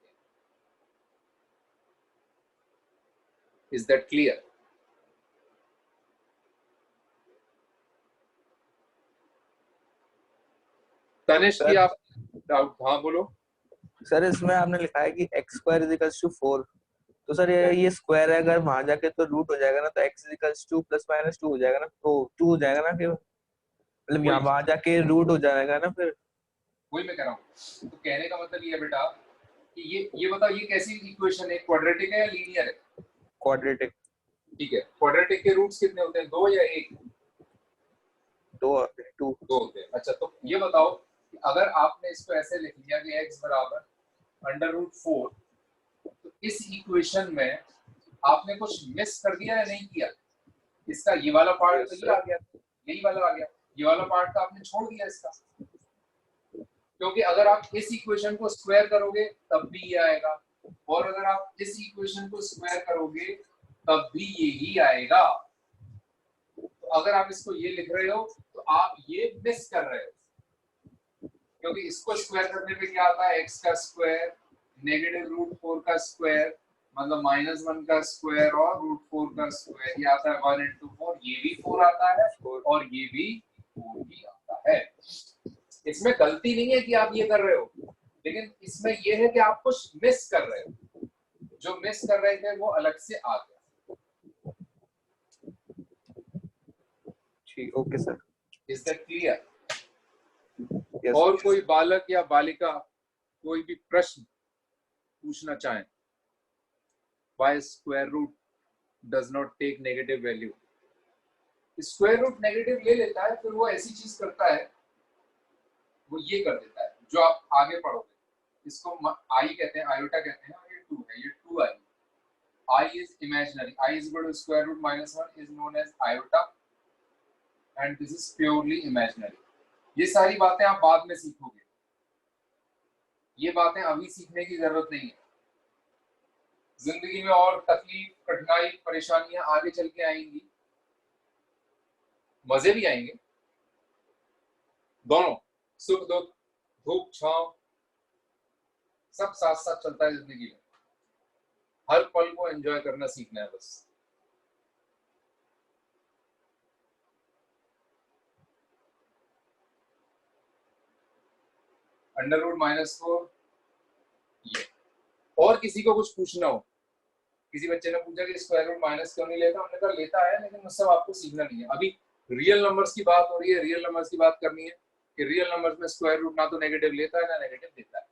Speaker 1: Is that clear? तनिष्क की आप डाउट? हाँ बोलो
Speaker 4: सर। इसमें आपने लिखा है कि x square is equals to 4, तो सर ये स्क्वायर है, अगर वहां जाके तो रूट हो जाएगा ना, तो x is equals two plus minus 2 हो जाएगा ना, तो 2 हो जाएगा ना, कि मतलब यहाँ वहां जाके रूट हो जाएगा ना फिर।
Speaker 1: वही मैं कह रहा हूँ। तो कहने का मतलब ये है बेटा कि ये बताओ ये कैसी इक्वेशन है, क्वाड्रेटिक है या लीनियर है?
Speaker 4: क्वाड्रेटिक।
Speaker 1: ठीक है, क्वाड्रेटिक के रूट्स कितने होते हैं, 2 या 1?
Speaker 4: 2
Speaker 1: होते हैं। अच्छा, तो ये बताओ कि अगर आपने इसको ऐसे लिख लिया कि x बराबर अंडर रूट 4, तो इस इक्वेशन में आपने कुछ मिस कर दिया या नहीं किया? इसका ये वाला पार्ट तो ये आ गया, यही वाला आ गया, ये वाला पार्ट तो आपने छोड़ दिया इसका, क्योंकि अगर आप इस इक्वेशन को स्क्वायर करोगे तब भी ये आएगा, और अगर आप इस इक्वेशन को स्क्वायर करोगे तब भी यही आएगा। तो अगर आप इसको ये लिख रहे हो तो आप ये मिस कर रहे हो, क्योंकि इसको स्क्वायर करने पे क्या आता है, x का स्क्वायर नेगेटिव रूट 4 का स्क्वायर मतलब -1 का स्क्वायर और रूट 4 का स्क्वायर, ये आता है 1 into 4, ये भी 4 आता है और ये भी 4 ही आता है। इसमें गलती नहीं है कि आप ये कर रहे हो, लेकिन इसमें ये है कि आप कुछ मिस कर रहे हो, जो मिस कर रहे थे वो अलग से आ गया।
Speaker 4: ठीक, okay sir.
Speaker 1: Is that clear?
Speaker 4: Yes,
Speaker 1: और कोई बालक या बालिका कोई भी प्रश्न पूछना चाहें? Why square root does not take negative value? Square root negative ले लेता है, फिर वो ऐसी चीज करता है, वो ये कर देता है जो आप आगे पढ़ोगे, इसको आई कहते हैं, आयोटा कहते हैं, और ये 2 है, ये 2i, i is imaginary, i is equal to square root -1 is known as iota and this is purely imaginary। ये सारी बातें आप बाद में सीखोगे, ये बातें अभी सीखने की जरूरत नहीं है। जिंदगी में और तकलीफ, कठिनाई, परेशानियां आगे चल के आएंगी, मजे भी आएंगे, दोनों सुख दुख, धूप छांव, सब साथ साथ चलता है जिंदगी में। हर पल को एंजॉय करना सीखना है बस। √-4 ये। और किसी को कुछ पूछना हो? किसी बच्चे ने पूछा कि स्क्वायर रूट माइनस क्यों नहीं लेता, हमने कहा लेता है, लेकिन मुझसे आपको सीखना नहीं है। अभी रियल नंबर्स की बात हो रही है, रियल नंबर्स की बात करनी है कि रियल नंबर्स में स्क्वायर रूट ना तो नेगेटिव लेता है ना नेगेटिव देता है।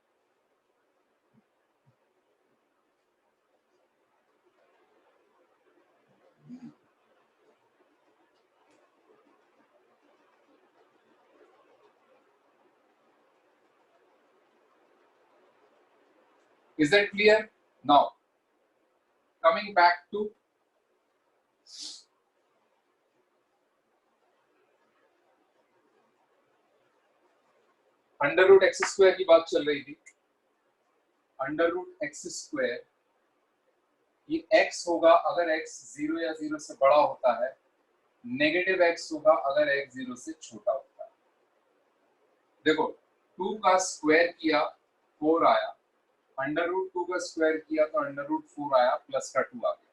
Speaker 1: Is that clear? Now, coming back to √x² की बात चल रही थी। √x², ये x होगा अगर x 0 या 0 से बड़ा होता है, नेगेटिव x होगा अगर x 0 से छोटा होता है। देखो 2 का स्क्वायर किया 4 आया, √2 का स्क्वायर किया तो √4 आया, प्लस का 2 आ गया।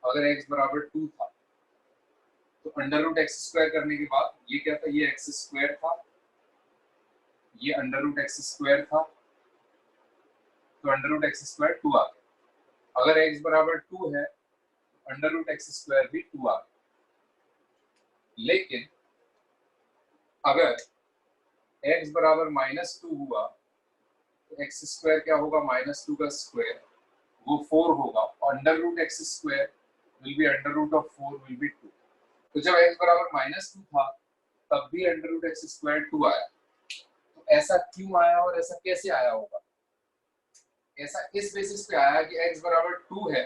Speaker 1: अगर x बराबर 2 था तो √x² करने के बाद ये क्या था, ये x² था, ये √x² था, तो √x² 2 आ गया। अगर x बराबर 2 है √x² भी 2 आ गया। लेकिन अगर x बराबर -2 हुआ तो x² क्या होगा, -2 का स्क्वायर वो 4 होगा, और √x² will be √4 will be 2। तो जब x बराबर -2 था तब भी √x² 2 आया। तो ऐसा क्यों आया और ऐसा कैसे आया होगा? ऐसा इस बेसिस पे आया कि x बराबर 2 है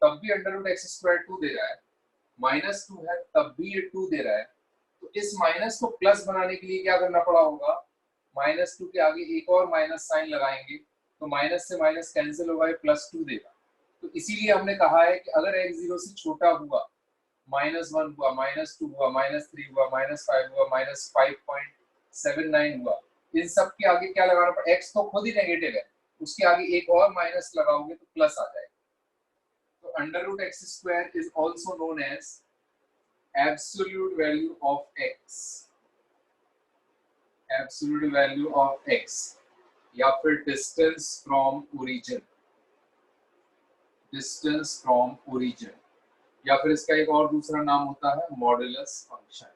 Speaker 1: तब भी √x² 2 दे रहा है, -2 है तब भी ये 2 दे रहा है। तो इस माइनस को प्लस बनाने के लिए क्या करना पड़ा होगा, -2 के आगे एक और माइनस साइन लगाएंगे तो माइनस से माइनस कैंसिल होगा, ये +2 देगा। तो इसीलिए हमने कहा है कि अगर x 0 से छोटा हुआ, -1 हुआ, -2 हुआ, -3 हुआ, -5 हुआ, -5.79 हुआ, इन सब के आगे क्या लगाना पड़ा, x तो खुद ही नेगेटिव है, उसके आगे एक और माइनस लगाओगे तो प्लस आ जाएगा। तो √x² is also known as absolute value of x, absolute value of x, या फिर distance from origin, distance from origin, या फिर इसका एक और दूसरा नाम होता है मॉडुलस फंक्शन।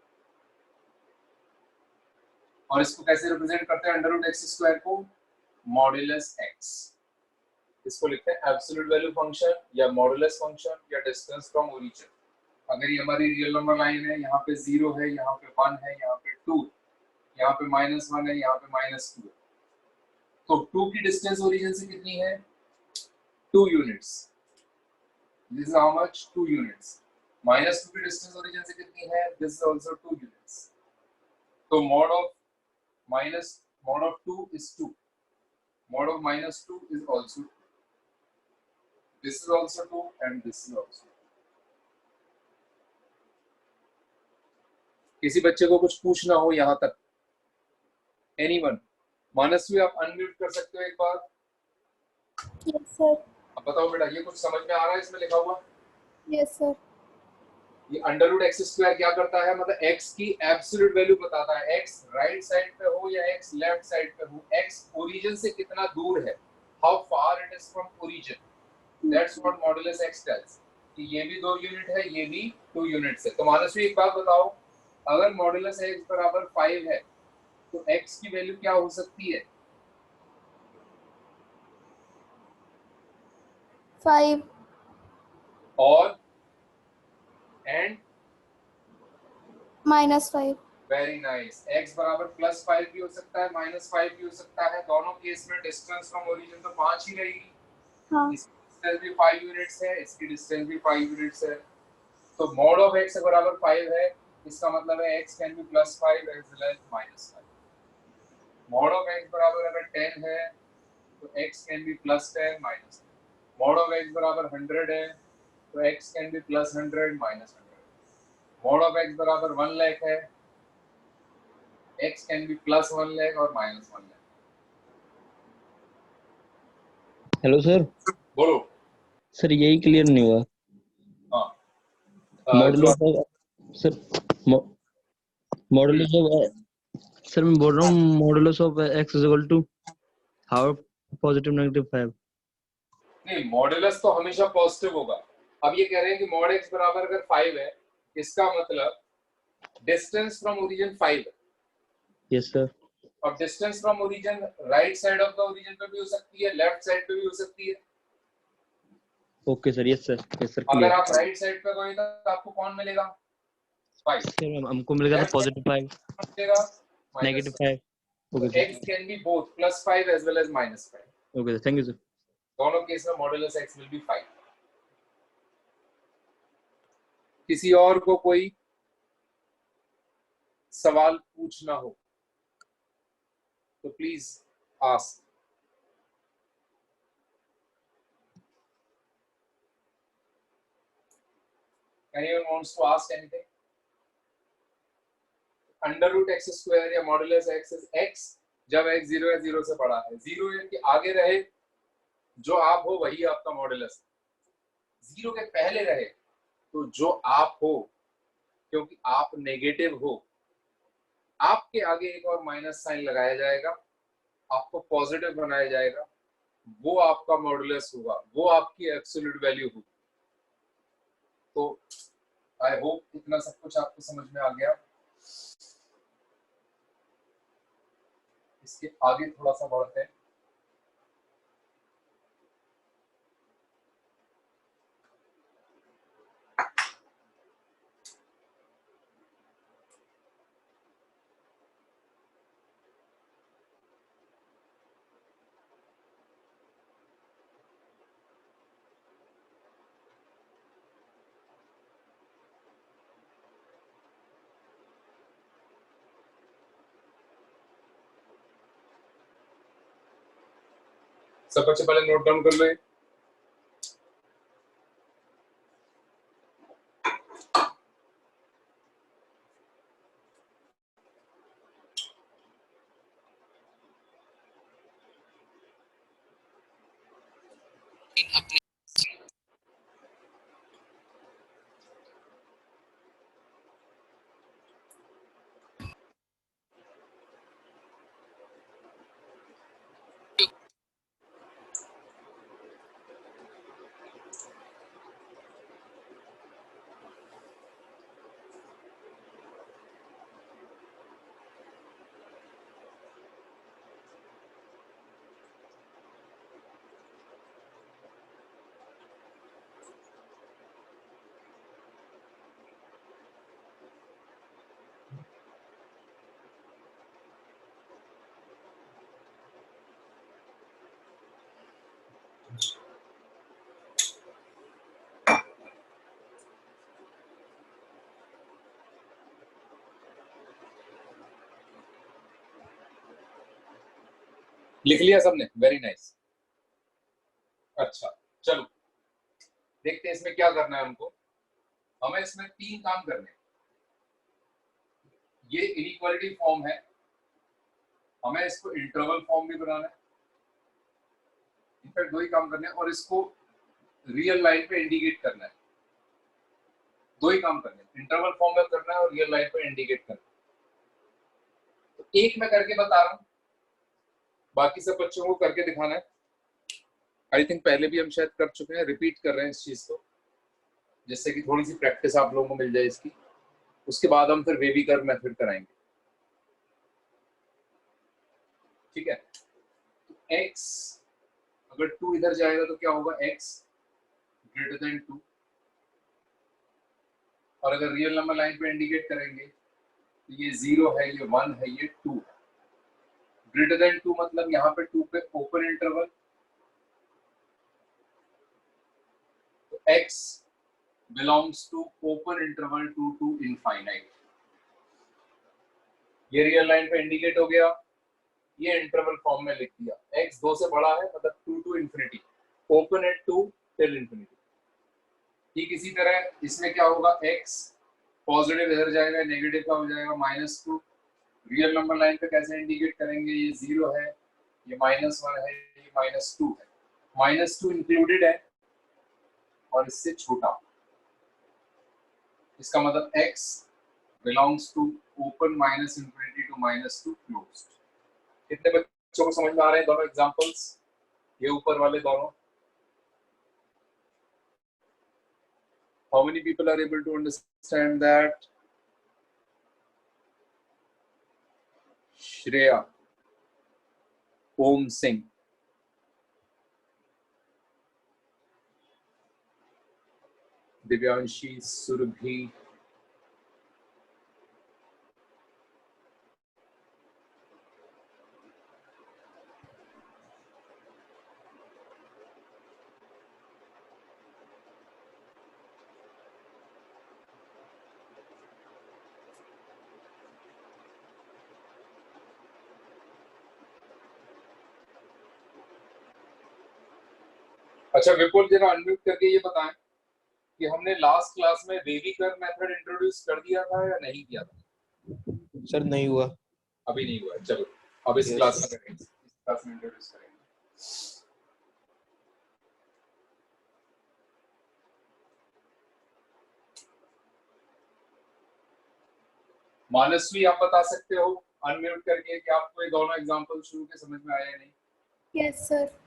Speaker 1: और इसको कैसे रिप्रेजेंट करते हैं √x² को, मॉडुलस x। इसको लिखते हैं एब्सोल्यूट वैल्यू फंक्शन या मॉडुलस फंक्शन या डिस्टेंस फ्रॉम ओरिजिन। अगर ये हमारी रियल नंबर लाइन है, यहाँ पे 0 है, यहाँ पे 1 है, यहाँ पे 2, यहाँ पे -1 है, यहाँ पे -2 है, तो 2 की डिस्टेंस ओरिजिन से कितनी है, 2 units. This is how much, 2 units. -2 की डिस्टेंस ओरिजिन से कितनी है, दिस इज आल्सो 2 यूनिट्स। तो mod of 2 is 2, mod of -2 is also 2, this is also 2 and this is also 2। किसी बच्चे को कुछ पूछना हो यहाँ तक, एनीवन? मानसवी आप अनम्यूट कर सकते हो एक बार?
Speaker 3: Yes sir.
Speaker 1: अब बताओ बेटा, ये कुछ समझ में आ रहा है इसमें लिखा हुआ?
Speaker 3: Yes sir.
Speaker 1: ये √x² क्या करता है, मतलब x की एब्सोल्यूट वैल्यू बताता है। x राइट साइड पे हो या x लेफ्ट साइड पे हो, x ओरिजिन से कितना दूर है, how far it is from origin, that's what modulus x tells. कि ये भी 2 यूनिट है, ये भी 2 यूनिट्स है। तो मानसवी एक बात बताओ, अगर मॉडुलस x बराबर 5 है तो x की वैल्यू क्या हो सकती है?
Speaker 3: 5
Speaker 1: और एंड
Speaker 3: -5।
Speaker 1: Very nice. x बराबर +5 भी हो सकता है, -5 भी हो सकता है। दोनों केस में डिस्टेंस फ्रॉम ओरिजिन तो 5 ही रहेगी।
Speaker 3: हाँ।
Speaker 1: इसकी डिस्टेंस भी 5 यूनिट्स है, इसकी डिस्टेंस भी 5 यूनिट्स है। तो mod of x बराबर 5 है, इसका मतलब है x can be +5 as well as -5। mod of x बराबर अगर 10 है तो x can B +10 -10। mod of x बराबर 100 है तो x can B +100 -100। mod of x बराबर 1 लाख है, x कैन बी +1 लाख और -1 लाख।
Speaker 6: Hello sir.
Speaker 1: बोलो
Speaker 6: सर यही क्लियर नहीं हुआ।
Speaker 1: हाँ
Speaker 6: modulus of sir modulus of sir मैं बोल रहा हूँ modulus of x is equal to How positive negative 5?
Speaker 1: नहीं, मॉडुलस तो हमेशा पॉजिटिव होगा। अब ये कह रहे हैं कि मॉड x बराबर अगर 5 है, इसका मतलब डिस्टेंस फ्रॉम ओरिजिन 5 है।
Speaker 6: Yes sir.
Speaker 1: अब distance from origin right side of the origin पे भी हो सकती है, लेफ्ट साइड पे भी हो सकती है।
Speaker 6: Okay sir. Yes sir. Yes sir.
Speaker 1: अगर
Speaker 6: Clear.
Speaker 1: आप राइट साइड पे गए तो आपको कौन मिलेगा? 5
Speaker 6: Sir हमको मिलेगा था positive 5,
Speaker 1: मिलेगा
Speaker 6: negative
Speaker 1: -5।
Speaker 6: 5.
Speaker 1: तो
Speaker 6: Okay sir.
Speaker 1: x can be both +5 as well as -5।
Speaker 6: Okay sir. Thank you sir.
Speaker 1: दोनों केस में मॉडुलस x विल बी 5। किसी और को कोई सवाल पूछना हो तो please ask. Anyone wants to ask anything? Under root x square या मॉडुलस एक्स इज एक्स जब x 0 है 0 से बड़ा है। 0 के आगे रहे जो आप हो वही आपका मॉडुलस। 0 के पहले रहे तो जो आप हो, क्योंकि आप नेगेटिव हो, आपके आगे एक और माइनस साइन लगाया जाएगा, आपको पॉजिटिव बनाया जाएगा, वो आपका मॉडुलस होगा, वो आपकी एब्सोल्यूट वैल्यू होगी। तो आई होप इतना सब कुछ आपको समझ में आ गया। इसके आगे थोड़ा सा बढ़ते हैं। सब बच्चे पहले नोट डाउन कर लो। लिख लिया सबने? Very nice. अच्छा चलो देखते हैं इसमें क्या करना है हमको। हमें इसमें 3 काम करने हैं। ये इनइक्वालिटी फॉर्म है, हमें इसको इंटरवल फॉर्म भी बनाना है। इनफैक्ट 2 ही काम करने हैं और इसको रियल लाइन पे इंडिकेट करना है। 2 ही काम करने हैं, इंटरवल फॉर्म में करना है और रियल लाइन पे इंडिकेट करना है। तो एक मैं करके बता रहा हूँ, बाकी सब बच्चों को करके दिखाना है। आई थिंक पहले भी हम शायद कर चुके हैं, रिपीट कर रहे हैं इस चीज को, जिससे कि थोड़ी सी प्रैक्टिस आप लोगों को मिल जाए इसकी। उसके बाद हम फिर वेवी कर्व मेथड कराएंगे। ठीक है, तो x अगर 2 इधर जाएगा तो क्या होगा? x greater than 2। और अगर रियल नंबर लाइन पे इंडिकेट करेंगे तो ये 0 है, ये 1 है, ये 2 है। ग्रेटर देन 2 मतलब यहाँ पे 2 पे ओपन इंटरवल, तो x belongs to open interval 2 to infinite। ये रियल लाइन पे इंडिकेट हो गया, ये इंटरवल फॉर्म में लिख दिया। x 2 से बड़ा है मतलब 2 to infinity, open at 2 till infinity। ठीक इसी तरह इसमें क्या होगा? x पॉजिटिव इधर जाएगा, नेगेटिव का हो जाएगा -2। रियल नंबर लाइन पे कैसे इंडिकेट करेंगे? ये 0 है, ये -1 है, ये -2 है। -2 इंक्लूडेड है और इससे छोटा, इसका मतलब x belongs to open -infinity to -2 closed। कितने बच्चों को समझ में आ रहे हैं दोनों एग्जांपल्स, ये ऊपर वाले दोनों? How many people are able to understand that? Shreya, Om Singh, Divyanshi, Surabhi, अच्छा विपुल जरा अनम्यूट करके ये बताएं कि हमने लास्ट क्लास में बेबी कर्व मेथड इंट्रोड्यूस कर दिया था या नहीं किया था?
Speaker 4: सर नहीं हुआ।
Speaker 1: अभी नहीं हुआ, चलो अब इस क्लास में करेंगे, इस क्लास में इंट्रोड्यूस करेंगे। मानसवी, आप बता सकते हो अनम्यूट करके कि आपको ये दोनों एग्जांपल शुरू के समझ में आया या नहीं?
Speaker 3: Yes sir.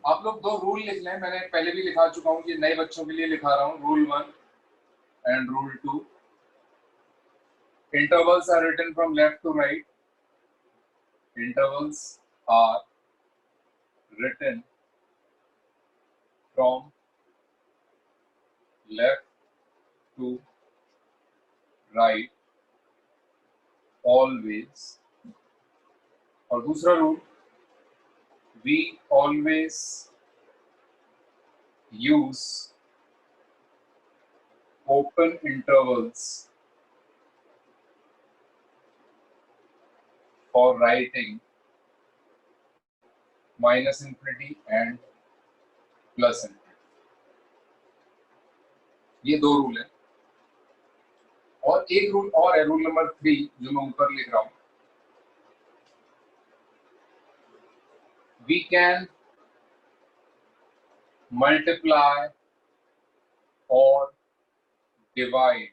Speaker 1: आप लोग दो रूल लिख लें, मैंने पहले भी लिखा चुका हूँ, ये नए बच्चों के लिए लिखा रहा हूँ, rule 1 and rule 2। Intervals are written from left to right. Intervals are written from left to right always. और दूसरा rule, we always use open intervals for writing minus infinity and plus infinity. ये दो rule है। और एक rule और है, rule number 3, जो मैं ऊपर लिख रहा हूं। We can multiply or divide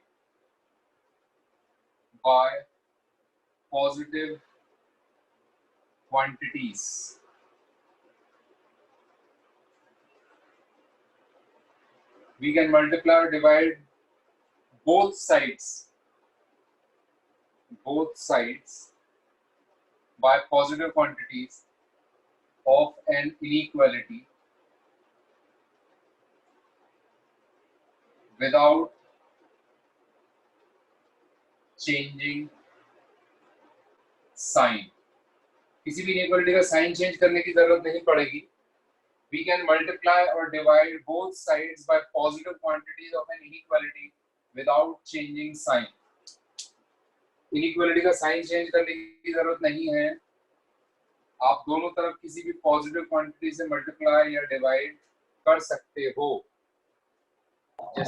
Speaker 1: by positive quantities. We can multiply or divide both sides by positive quantities of an inequality without changing sign. किसी भी inequality का साइन चेंज करने की जरूरत नहीं पड़ेगी। We can multiply or divide both sides by positive quantities of an inequality without changing sign. Inequality का sign change करने की जरूरत नहीं है। आप दोनों तरफ किसी भी पॉजिटिव क्वांटिटी से मल्टीप्लाई या डिवाइड कर सकते हो।
Speaker 2: सर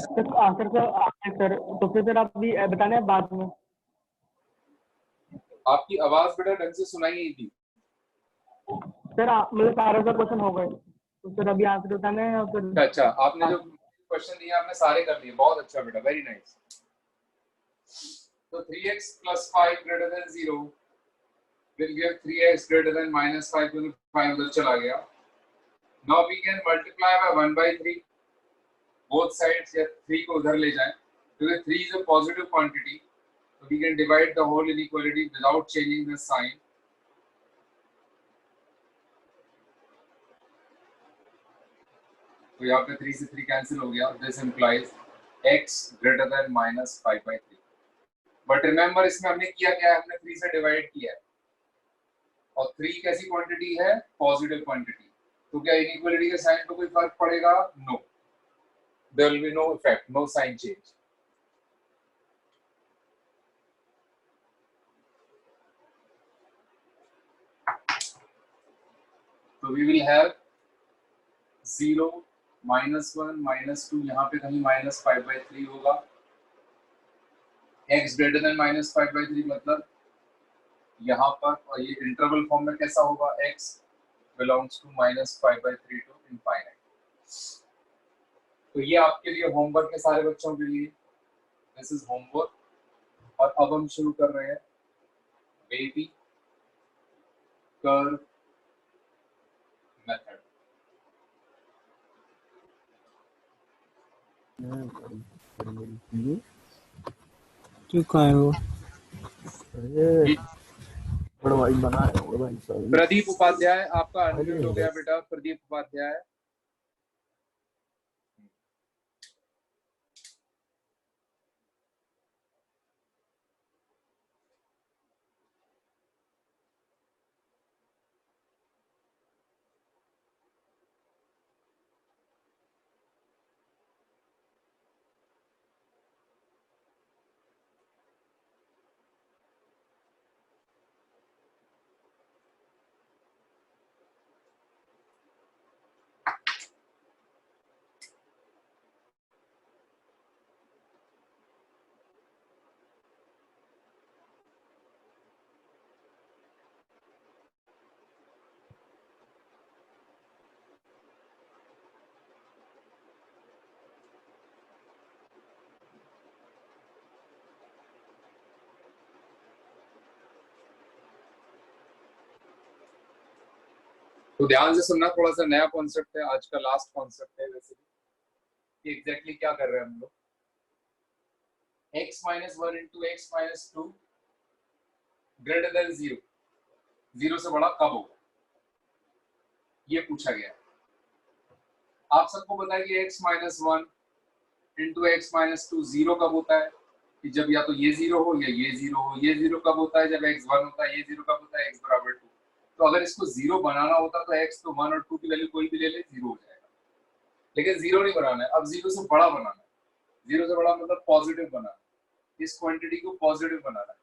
Speaker 2: तो फिर आप भी बताना है बाद में।
Speaker 1: आपकी आवाज बेटा ढंग से सुनाई नहीं थी।
Speaker 2: सर मतलब सारा सा क्वेश्चन हो गए तो सर अभी आंसर बताना है और फिर।
Speaker 1: अच्छा, आपने जो क्वेश्चन दिया आपने सारे कर लिए, बहुत अच्छा बेटा, वेरी नाइस। तो 3x + 5 > 0 will give 3x greater than -5, क्योंकि 5 उधर चला गया। Now we can multiply by 1/3 both sides, या 3 को उधर ले जाएं, क्योंकि 3 is a positive quantity, so we can divide the whole inequality without changing the sign. तो यहाँ पे 3 से 3 कैंसिल हो गया। This implies x greater than -5/3. But remember इसमें हमने किया क्या है, हमने 3 से डिवाइड किया है, और 3 कैसी क्वांटिटी है, पॉजिटिव क्वांटिटी। तो क्या इनइक्वालिटी के साइन पे कोई फर्क पड़ेगा? No, there will be no effect, no sign change. तो वी विल हैव 0 -1 -2, यहाँ पे कहीं -5/3 होगा। x greater than -5/3 मतलब यहाँ पर, और ये इंटरवल फॉर्म में कैसा होगा, x belongs to -5/3 to infinite। तो ये आपके लिए होमवर्क है, सारे बच्चों के लिए, दिस इज होमवर्क। और अब हम शुरू कर रहे हैं wavy curve method. Pradeep Upadhyay, आपका अनम्यूट हो गया बेटा। प्रदीप उपाध्याय, तो ध्यान से सुनना, थोड़ा सा नया कॉन्सेप्ट है, आज का लास्ट कॉन्सेप्ट है वैसे कि एग्जैक्टली क्या कर रहे हैं हम लोग। x minus one into x minus two greater than zero, zero से बड़ा कब होगा, ये पूछा गया है। आप सबको पता है कि x minus one into x minus to zero कब होता है, कि जब या तो ये जीरो हो या ये जीरो हो। ये जीरो कब होता है, जब x वन होता है। ये जीरो कब होता है, x बराबर टू। तो अगर इसको जीरो बनाना होता तो x तो वन और टू की वैल्यू कोई भी ले ले, जीरो हो जाएगा। लेकिन जीरो नहीं बनाना है, अब जीरो से बड़ा बनाना है। जीरो से बड़ा मतलब पॉजिटिव बनाना है, इस क्वांटिटी को पॉजिटिव बनाना है।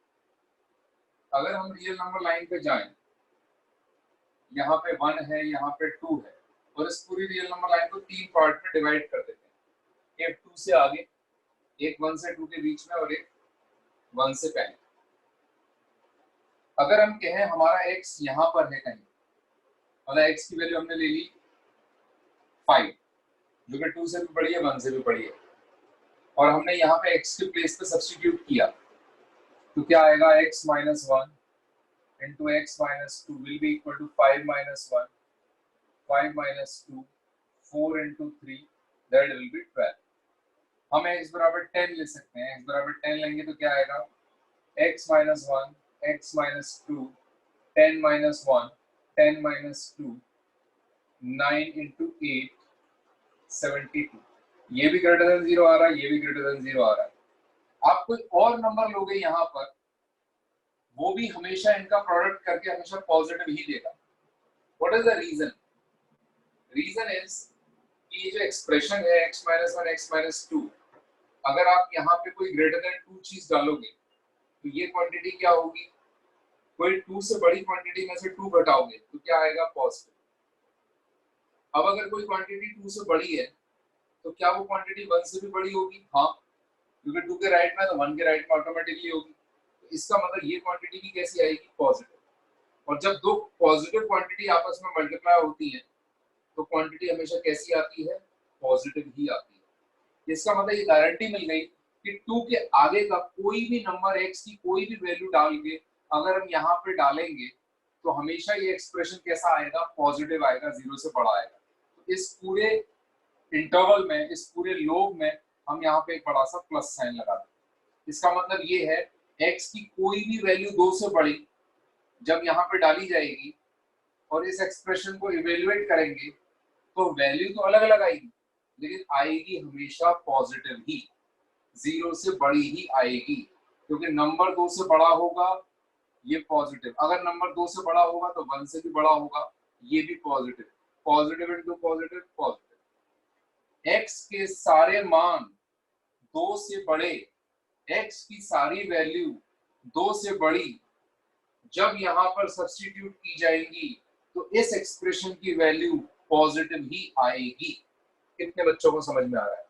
Speaker 1: अगर हम रियल नंबर लाइन पे जाएं, यहाँ पे वन है, यहाँ पे टू है, और इस पूरी रियल नंबर लाइन को तीन पार्ट में डिवाइड कर देते हैं। एक टू से आगे, एक वन से टू के बीच में, और एक वन से पहले। अगर हम कहें हमारा x यहाँ पर है कहीं, मतलब x की वैल्यू हमने ले ली 5, जो कि 2 से भी बड़ी है, 1 से भी बड़ी है, और हमने यहाँ पे x के प्लेस पे सब्स्टिट्यूट किया, तो क्या आएगा, x minus one into x minus two will be equal to 5 minus one, 5 minus two, 4 into three, that will be 12। हम x बराबर 10 ले सकते हैं। x बराबर 10 लेंगे तो क्या आएगा, x minus one, x minus to, 10 minus one, 10 minus two, 9 into 8, 72। ये भी ग्रेटर देन जीरो आ रहा है, ये भी ग्रेटर देन जीरो आ रहा है। आप कोई और नंबर लोगे यहाँ पर, वो भी हमेशा इनका प्रोडक्ट करके हमेशा पॉजिटिव ही देगा। What is the reason? Reason is कि ये जो एक्सप्रेशन है x minus one, x minus two, अगर आप यहाँ पे कोई ग्रेटर देन टू चीज डालोगे तो ये क्वांटिटी क्या होगी, कोई टू से बड़ी क्वांटिटी में से टू घटाओगे तो क्या आएगा, पॉजिटिव। अब अगर कोई क्वांटिटी टू से बड़ी है तो क्या वो क्वांटिटी वन से भी बड़ी होगी? हाँ, क्योंकि टू के राइट में तो वन के राइट में ऑटोमेटिकली होगी। तो इसका मतलब ये क्वांटिटी भी कैसी आएगी, पॉजिटिव। और जब दो पॉजिटिव क्वांटिटी आपस में मल्टीप्लाई होती है तो क्वांटिटी हमेशा कैसी आती है, पॉजिटिव ही आती है। इसका मतलब ये गारंटी मिल गई कि टू के आगे का कोई भी नंबर x की कोई भी वैल्यू डाल के अगर हम यहाँ पे डालेंगे तो हमेशा ये एक्सप्रेशन कैसा आएगा, पॉजिटिव आएगा, जीरो से बड़ा आएगा। तो इस पूरे इंटरवल में, इस पूरे लोग में हम यहाँ पे एक बड़ा सा प्लस साइन लगा दें। इसका मतलब ये है x की कोई भी वैल्यू दो से बड़ी जब यहाँ पे डाली जाएगी और इस एक्सप्रेशन को इवेल्युएट करेंगे तो वैल्यू तो अलग अलग आएगी, लेकिन आएगी हमेशा पॉजिटिव ही, जीरो से बड़ी ही आएगी। क्योंकि नंबर दो से बड़ा होगा ये पॉजिटिव, अगर नंबर दो से बड़ा होगा तो वन से भी बड़ा होगा, ये भी positive. Positive into positive, positive. x के सारे मान दो से बड़े, x की सारी वैल्यू दो से बड़ी जब यहाँ पर सब्स्टिट्यूट की जाएगी तो इस एक्सप्रेशन की वैल्यू पॉजिटिव ही आएगी। कितने बच्चों को समझ में आ रहा है?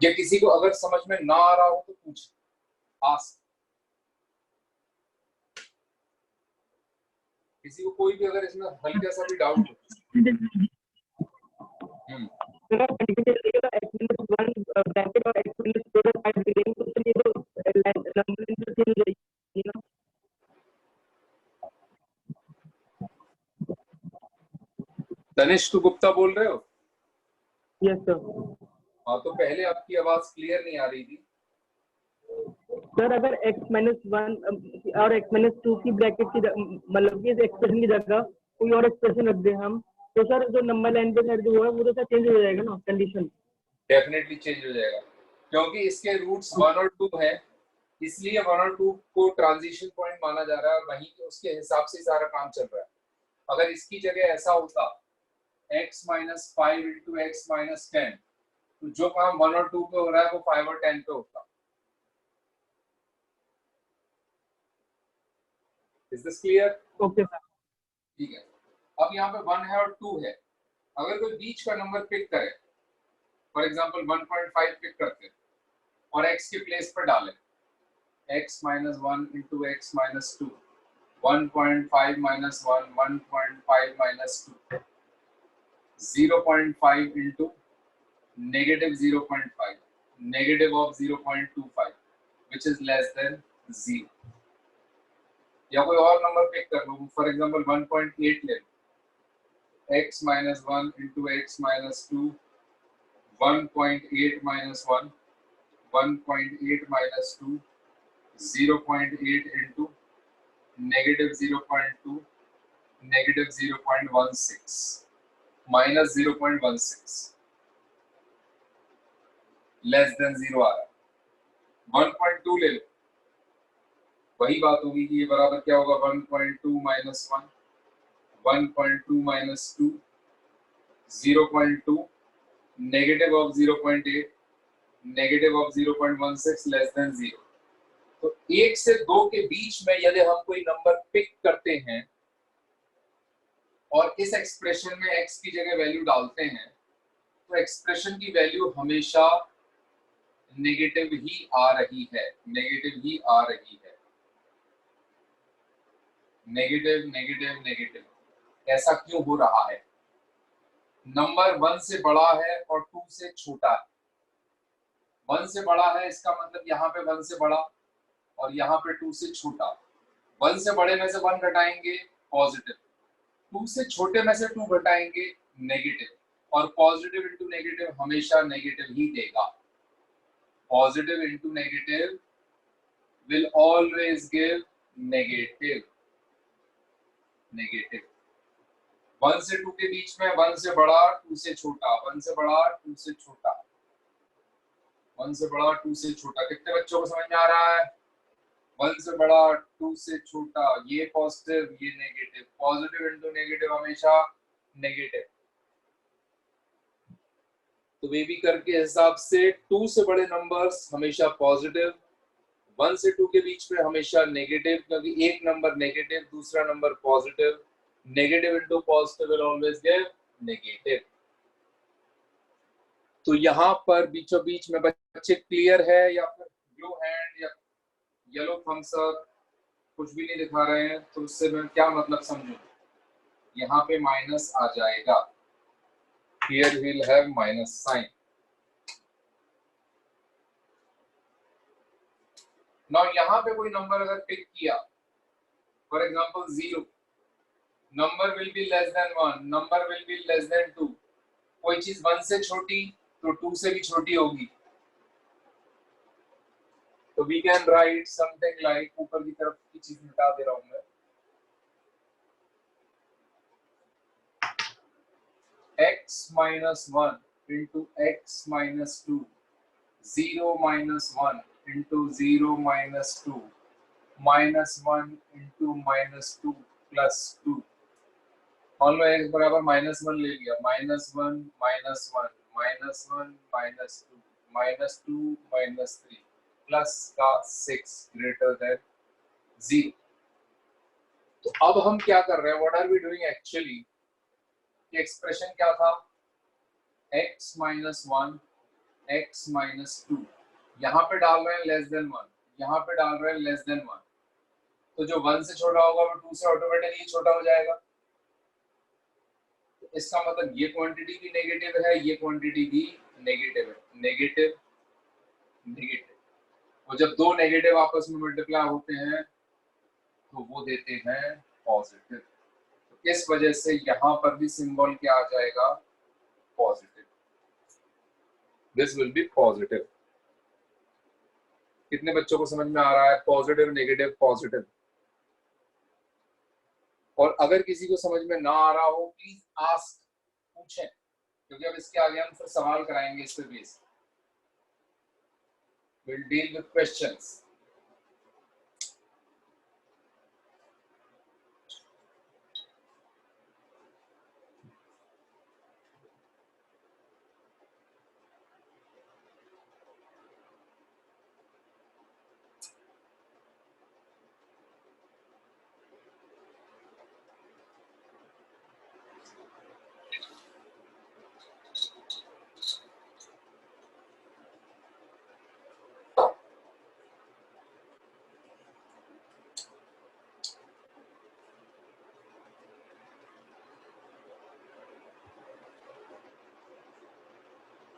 Speaker 1: या किसी को अगर समझ में ना आ रहा हो तो पूछ, आस्क। किसी को कोई भी अगर इसमें हल्का सा भी डाउट हो।
Speaker 2: अगर कंडीशन चलेगी तो x minus 1 ब्रैकेट और x minus 2 का साइड देंगे तो फिर ये तो नंबर तो चेंज हो जाएगी ना।
Speaker 1: तनिष्क गुप्ता बोल रहे हो?
Speaker 2: Yes sir.
Speaker 1: हाँ, तो पहले आपकी आवाज क्लियर नहीं आ रही थी।
Speaker 2: सर अगर x minus 1 और x minus 2 की ब्रैकेट की मतलब कि इस एक्सप्रेशन की जगह कोई और एक्सप्रेशन रख दे हम, तो सर जो नंबर लाइन पे सर जो है वो तो सर चेंज हो जाएगा ना कंडीशन।
Speaker 1: डेफिनेटली चेंज हो जाएगा, क्योंकि इसके रूट्स 1 और 2 हैं, इसलिए 1 और 2 को ट्रांजिशन पॉइंट माना जा रहा है और वहीं उसके हिसाब से सारा काम चल रहा है। अगर इसकी जगह ऐसा होता x minus 5 into x minus 10, तो जो काम 1 और 2 पे हो रहा है वो 5 और 10 पे होता। Is this clear?
Speaker 2: Okay sir.
Speaker 1: ठीक है, अब यहाँ पे 1 है और 2 है। अगर कोई बीच का नंबर पिक करे, फॉर एग्जांपल 1.5 पिक करते हैं और x के प्लेस पर डालें, x minus 1 into x minus 2, 1.5 minus 1, 1.5 minus 2, 0.5 into negative 0.5, negative of 0.25, which is less than 0. या कोई और नंबर पिक कर लो, फॉर एग्जांपल 1.8 ले लो, x minus 1 into x minus 2, 1.8 minus 1, 1.8 minus 2, 0.8 into negative 0.2, negative 0.16, minus 0.16, less than 0 आ रहा है। 1.2 ले लो, वही बात होगी कि ये बराबर क्या होगा, 1.2 minus 1, 1.2 minus 2, 0.2, negative of 0.8, negative of 0.16, less than 0। तो 1 से 2 के बीच में यदि हम कोई नंबर पिक करते हैं और इस एक्सप्रेशन में x की जगह वैल्यू डालते हैं, तो एक्सप्रेशन की वैल्यू हमेशा नेगेटिव ही आ रही है, नेगेटिव ही आ रही है, नेगेटिव नेगेटिव नेगेटिव। ऐसा क्यों हो रहा है? नंबर 1 से बड़ा है और 2 से छोटा है। 1 से बड़ा है इसका मतलब यहाँ पे 1 से बड़ा और यहाँ पे 2 से छोटा। 1 से बड़े में से 1 घटाएंगे पॉजिटिव, 2 से छोटे में से 2 घटाएंगे नेगेटिव, और पॉजिटिव इंटू नेगेटिव हमेशा नेगेटिव ही देगा। Positive into negative will always give negative, negative. 1 से 2 के बीच में 1 से बड़ा 2 से छोटा, 1 से बड़ा 2 से छोटा, 1 से बड़ा 2 से छोटा। कितने बच्चों को समझ में आ रहा है? 1 से बड़ा 2 से छोटा, ये पॉजिटिव ये नेगेटिव, पॉजिटिव इंटू नेगेटिव हमेशा नेगेटिव। तो बेबी करके हिसाब से 2 से बड़े नंबर्स हमेशा पॉजिटिव, 1 से 2 के बीच में हमेशा नेगेटिव, क्योंकि एक नंबर नेगेटिव दूसरा number positive. Negative into positive will always give negative. तो यहाँ पर बीचों बीच में बच्चे क्लियर है या फिर ब्लू हैंड या येलो थम्स अप कुछ भी नहीं दिखा रहे हैं, तो उससे मैं क्या मतलब समझूं? यहाँ पे माइनस आ जाएगा, here we'll have minus sign. Now यहाँ पे कोई नंबर अगर पिक किया, for example 0, number will be less than 1, number will be less than 2, कोई चीज 1 से छोटी तो 2 से भी छोटी होगी। तो we can write something like, ऊपर की तरफ की चीज मिटा दे रहा हूँ मैं, x minus 1 into x minus 2, 0 minus 1 into 0 minus 2, minus 1 into minus 2 plus 2। मान लो x बराबर -1 ले लिया, -1 -1 -1 -2 -2 -3 प्लस का 6 ग्रेटर देन 0। तो अब हम क्या कर रहे हैं? What are we doing actually? Expression क्या था? x minus 1 x माइनस 2, यहाँ पे डाल रहे हैं लेस देन 1, यहाँ पे डाल रहे हैं लेस देन 1, तो जो 1 से छोटा होगा वो 2 से ऑटोमेटिकली छोटा हो जाएगा। तो इसका मतलब ये क्वांटिटी भी नेगेटिव है, ये क्वांटिटी भी नेगेटिव है, नेगेटिव नेगेटिव। और जब दो नेगेटिव आपस में मल्टीप्लाई होते हैं तो वो देते हैं पॉजिटिव। तो इस वजह से यहाँ पर भी सिंबल क्या आ जाएगा, positive. This will B positive. कितने बच्चों को समझ में आ रहा है पॉजिटिव नेगेटिव पॉजिटिव? और अगर किसी को समझ में ना आ रहा हो प्लीज आस्क, पूछें, क्योंकि अब इसके आगे हम फिर सवाल कराएंगे इस पे base. We'll deal with questions.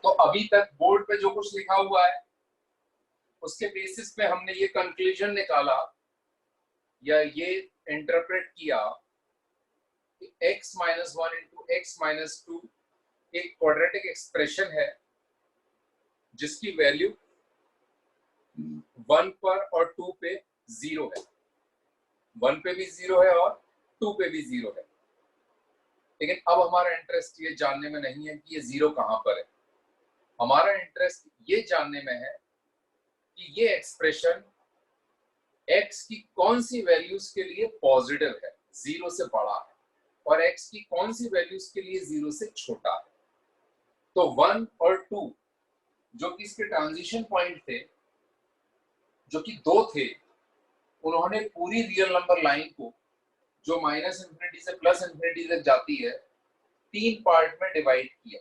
Speaker 1: तो अभी तक बोर्ड पे जो कुछ लिखा हुआ है उसके बेसिस पे हमने ये कंक्लूजन निकाला या ये इंटरप्रेट किया कि x minus 1 into x minus 2 एक क्वाड्रेटिक एक्सप्रेशन है जिसकी वैल्यू 1 पर और 2 पे 0 है, 1 पे भी 0 है और 2 पे भी 0 है। लेकिन अब हमारा इंटरेस्ट ये जानने में नहीं है कि ये 0 कहां पर है, हमारा इंटरेस्ट ये जानने में है कि ये एक्सप्रेशन x की कौन सी वैल्यूज के लिए पॉजिटिव है, 0 से बड़ा है, और x की कौन सी वैल्यूज के लिए 0 से छोटा है। तो 1 और 2 जो कि इसके ट्रांजिशन पॉइंट थे, जो कि 2 थे, उन्होंने पूरी रियल नंबर लाइन को जो माइनस इंफिनिटी से प्लस इंफिनिटी तक जाती है 3 पार्ट में डिवाइड किया।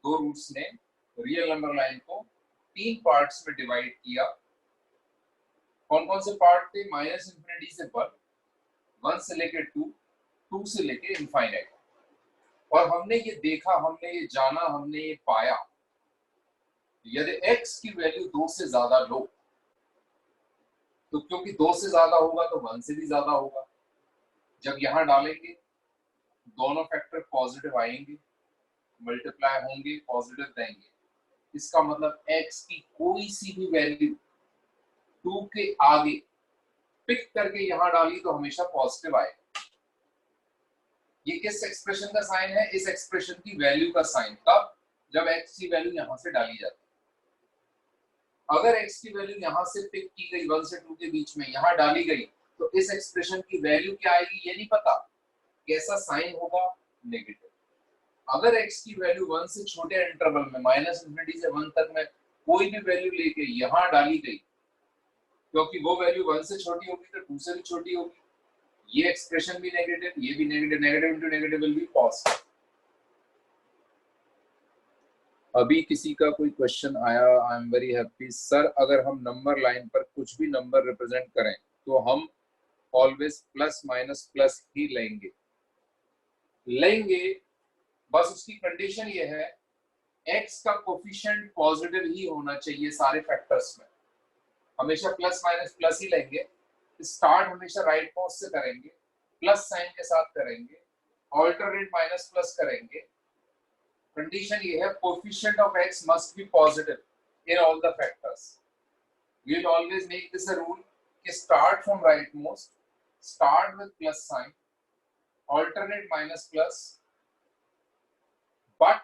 Speaker 1: दो रूट्स ने रियल नंबर लाइन को 3 पार्ट्स में डिवाइड किया। कौन कौन से पार्ट थे? माइनस इंफिनिटी से 1 से लेके 2 से लेके इनफाइनाइट। और हमने ये देखा, हमने ये जाना, हमने ये पाया, यदि x की वैल्यू 2 से ज्यादा लो तो क्योंकि 2 से ज्यादा होगा तो 1 से भी ज्यादा होगा। जब यहां डालेंगे दोनों फैक्टर पॉजिटिव आएंगे, मल्टीप्लाई होंगे, पॉजिटिव देंगे। इसका मतलब x की कोई सी भी वैल्यू 2 के आगे पिक करके यहां डाली तो हमेशा पॉजिटिव आएगा। ये किस एक्सप्रेशन का साइन है? इस एक्सप्रेशन की वैल्यू का साइन। कब? जब x की वैल्यू यहां से डाली जाती है। अगर x की वैल्यू यहां से पिक की गई 1 से 2 के बीच में, यहां डाली गई, तो इस एक्सप्रेशन की वैल्यू क्या आएगी ये नहीं पता, कैसा साइन होगा, नेगेटिव। अगर x की वैल्यू 1 से छोटे इंटरवल में माइनस इंफिनिटी से 1 तक में कोई भी वैल्यू लेके यहां डाली गई, क्योंकि वो वैल्यू 1 से छोटी होगी तो 2 से भी छोटी होगी, ये एक्सप्रेशन भी नेगेटिव, ये भी negative, negative into negative will be positive. अभी किसी का कोई क्वेश्चन आया? I am very happy sir, अगर हम नंबर लाइन पर कुछ भी नंबर रिप्रेजेंट करें तो हम ऑलवेज प्लस माइनस प्लस ही लेंगे। बस उसकी कंडीशन ये है x का कोफिशिएंट पॉजिटिव ही होना चाहिए सारे फैक्टर्स में। हमेशा प्लस माइनस प्लस ही लेंगे। स्टार्ट हमेशा राइट मोस्ट से करेंगे, प्लस साइन के साथ करेंगे, ऑल्टरनेट माइनस प्लस करेंगे। कंडीशन ये है coefficient of x must be positive in all the factors. We will always make this a rule कि start from right most, start with plus sign, alternate minus plus, but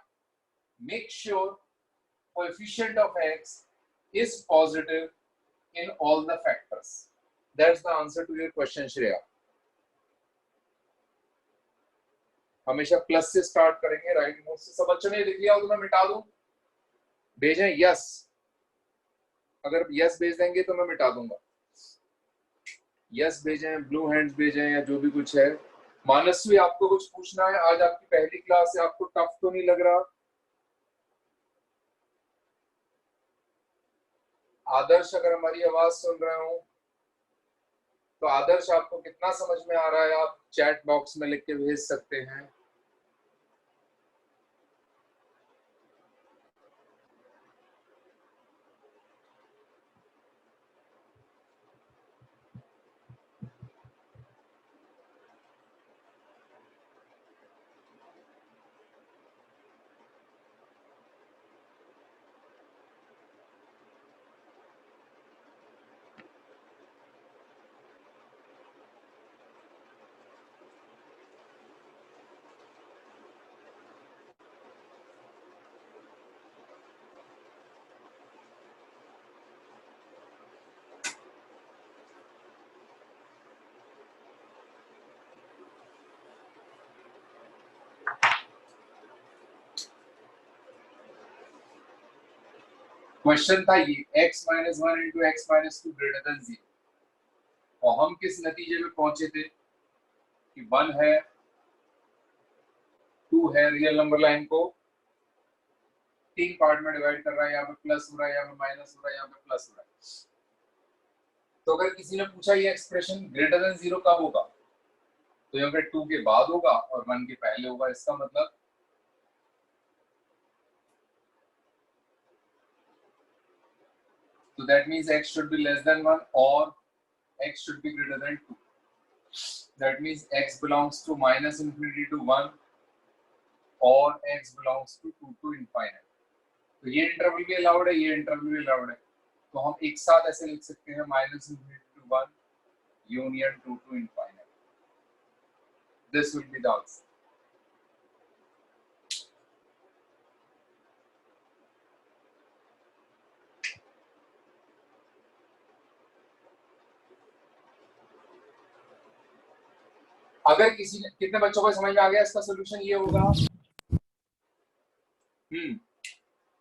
Speaker 1: make sure coefficient of x is positive in all the factors. That's the answer to your question, Shreya. हमेशा plus से start करेंगे, right most से। सब बच्चों ने लिख लिया हो तो मैं मिटा दूं? भेजें यस। अगर यस भेज देंगे तो मैं मिटा दूंगा। यस भेजें, ब्लू हैंड्स भेजें, या जो भी कुछ है। मानसवी, आपको कुछ पूछना है? आज आपकी पहली क्लास है, आपको टफ तो नहीं लग रहा? आदर्श अगर हमारी आवाज सुन रहे हो तो आदर्श आपको कितना समझ में आ रहा है आप चैट बॉक्स में लिख के भेज सकते हैं। क्वेश्चन था ये x minus one into x minus two greater than zero और हम किस नतीजे में पहुंचे थे कि 1 है 2 है रियल नंबर लाइन को 3 पार्ट में डिवाइड कर रहा है, यहाँ पे प्लस हो रहा है, यहाँ पे माइनस हो रहा है, यहाँ पे प्लस हो रहा है। तो अगर किसी ने पूछा ये एक्सप्रेशन ग्रेटर देन जीरो कब होगा तो यहाँ पे 2 के बाद होगा और 1 के पहले होगा। इसका मतलब so that means x should be less than 1 or x should be greater than 2. That means x belongs to minus infinity to 1 or x belongs to 2 to infinite. तो ये इंटरवल भी अलाउड है, ये इंटरवल भी allowed है। तो हम एक साथ ऐसे लिख सकते हैं minus infinity to 1 union 2 to infinite. This will be the answer. अगर किसी ने कितने बच्चों को समझ में आ गया इसका सोल्यूशन ये होगा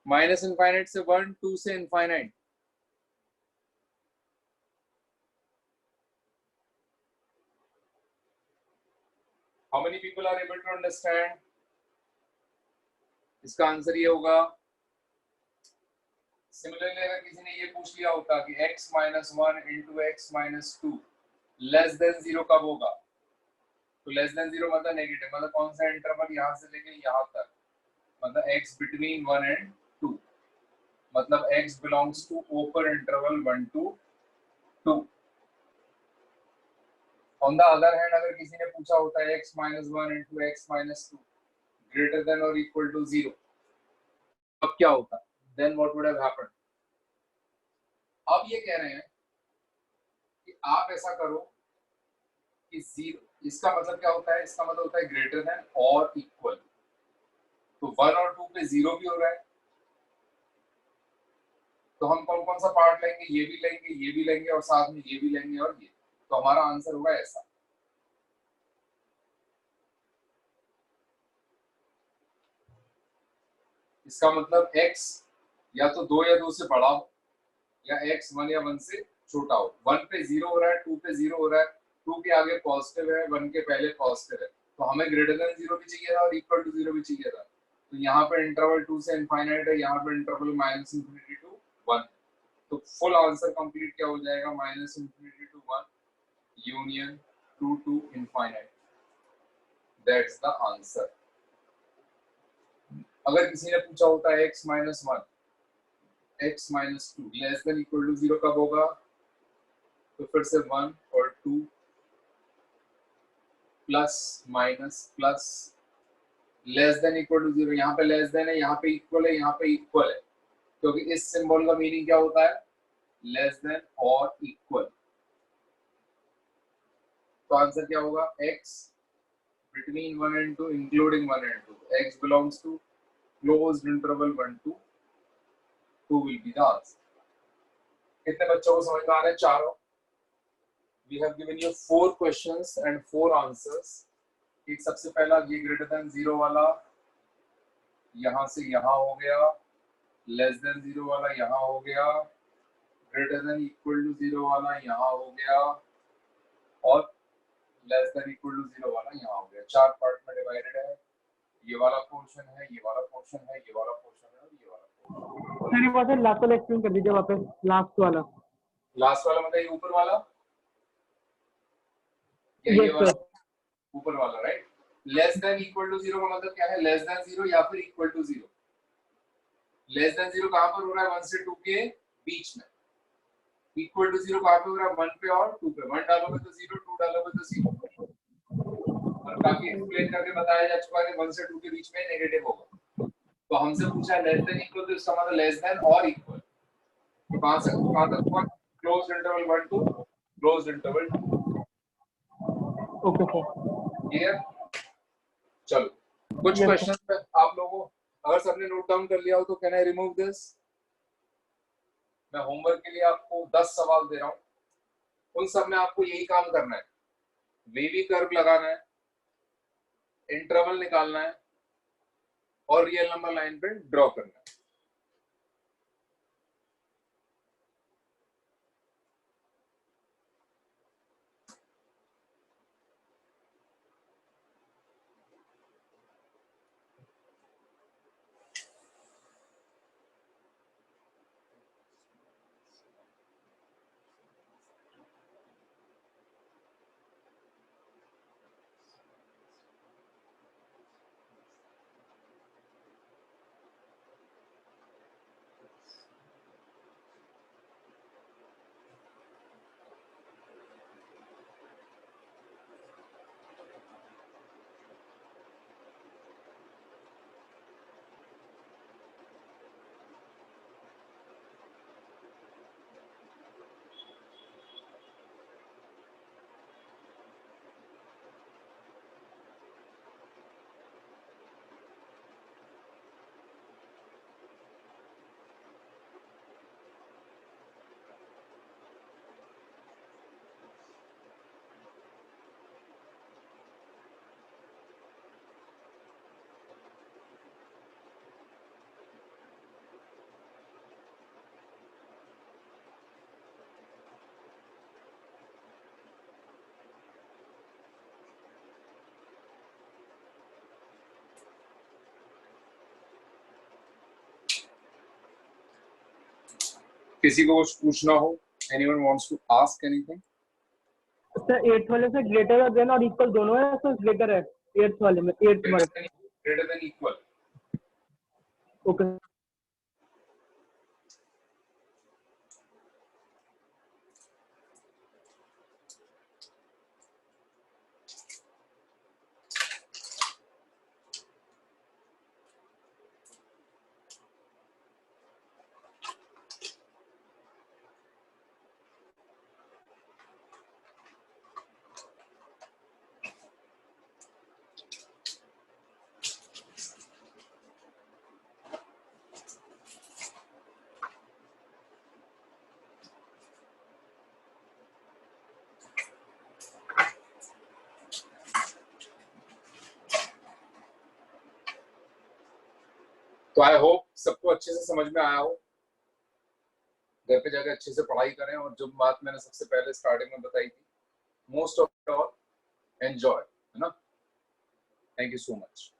Speaker 1: माइनस इनफाइनाइट से 1 2 से infinite how many people are able to understand. इसका आंसर ये होगा। सिमिलरली अगर किसी ने ये पूछ लिया होता कि x minus one into x minus two less than zero कब होगा तो लेस देन जीरो मतलब नेगेटिव, मतलब कौन सा इंटरवल यहाँ से लेके यहाँ तक, मतलब x बिटवीन 1 एंड 2, मतलब x belongs to open interval 1 to 2। On the other hand अगर किसी ने पूछा होता है x minus one into x minus two greater than और इक्वल टू जीरो, अब क्या होता, then what would have happened. अब ये कह रहे हैं कि आप ऐसा करो कि जीरो, इसका मतलब क्या होता है, इसका मतलब होता है ग्रेटर देन और इक्वल। तो 1 और 2 पे जीरो भी हो रहा है, तो हम कौन कौन सा पार्ट लेंगे, ये भी लेंगे, ये भी लेंगे और साथ में ये भी लेंगे और ये, तो हमारा आंसर होगा ऐसा। इसका मतलब x या तो 2 या 2 से बड़ा हो या x 1 या 1 से छोटा हो। 1 पे जीरो हो रहा है, 2 पे जीरो हो रहा है, 2 के आगे पॉजिटिव है, 1 के पहले पॉजिटिव है, तो हमें ग्रेटर देन जीरो भी चाहिए था और इक्वल टू जीरो भी चाहिए था। तो यहाँ पे इंटरवल 2 से इनफाइनाइट है, यहाँ पे इंटरवल माइनस इनफिनिटी टू 1, तो फुल आंसर कंप्लीट क्या हो जाएगा, minus infinity to 1 union 2 to infinite, that's the answer। अगर किसी ने पूछा होता है x minus one x minus two less than equal to zero कब होगा, तो फिर से 1 और 2 plus minus plus less than equal to zero, यहाँ पे लेस देन है, यहाँ पे इक्वल है, यहाँ पे इक्वल है, क्योंकि इस सिंबल का मीनिंग क्या होता है, लेस देन और इक्वल। तो आंसर क्या होगा, x between 1 and 2 including 1 and 2, x belongs to closed interval 1 to 2 will be the answer। कितने बच्चों को समझ में आ रहे हैं चारों। We have given you 4 questions and 4 answers। एक सबसे पहला ये ग्रेटर देन जीरो वाला यहाँ से यहाँ हो गया, लेस देन जीरो वाला यहाँ हो गया, greater than equal to zero वाला यहाँ हो गया और less than equal to zero वाला यहाँ हो गया। 4 पार्ट में डिवाइडेड है, ये वाला पोर्शन है, ये वाला पोर्शन है, ये वाला पोर्शन है और ये वाला पोर्शन।
Speaker 2: सर बात है, लास्ट वाला एक्सप्लेन कर दीजिए वापस, लास्ट वाला।
Speaker 1: लास्ट वाला मतलब ये ऊपर वाला या ये
Speaker 2: यस
Speaker 1: वाला?
Speaker 2: सर।
Speaker 1: ऊपर वाला, right. Less than equal to zero का मतलब क्या है? लेस देन जीरो या फिर equal to zero. Less than zero कहां पर हो रहा है? 1 से 2 के बीच में। इक्वल टू जीरो कहां पे हो रहा है? 1 पे और 2 पे। 1 डालोगे तो 0, 2 डालोगे तो 0। और काफी एक्सप्लेन करके बताया जा चुका है कि 1 से 2 के बीच में नेगेटिव होगा। तो हमसे पूछा लेस देन इक्वल, तो इसका मतलब लेस देन और इक्वल। तो कहां तक हुआ? Closed interval 1 to closed interval 2।
Speaker 2: Okay sir.
Speaker 1: Clear? चलो कुछ
Speaker 2: Yes,
Speaker 1: क्वेश्चन आप लोगों, अगर सबने नोट डाउन कर लिया हो तो कैन आई रिमूव दिस? मैं होमवर्क के लिए आपको 10 सवाल दे रहा हूं, उन सब में आपको यही काम करना है। वेवी कर्व लगाना है, इंटरवल निकालना है और रियल नंबर लाइन पे ड्रॉ करना है। किसी को कुछ पूछना हो? Anyone wants to ask anything?
Speaker 2: Sir 8th वाले से ग्रेटर देन और इक्वल दोनों है, तो ग्रेटर है 8th वाले में, 8th word.
Speaker 1: Greater than equal.
Speaker 2: Okay.
Speaker 1: तो आई होप सबको अच्छे से समझ में आया हो। घर पे जाकर अच्छे से पढ़ाई करें और जो बात मैंने सबसे पहले स्टार्टिंग में बताई थी, मोस्ट ऑफ ऑल एंजॉय, है ना? Thank you so much.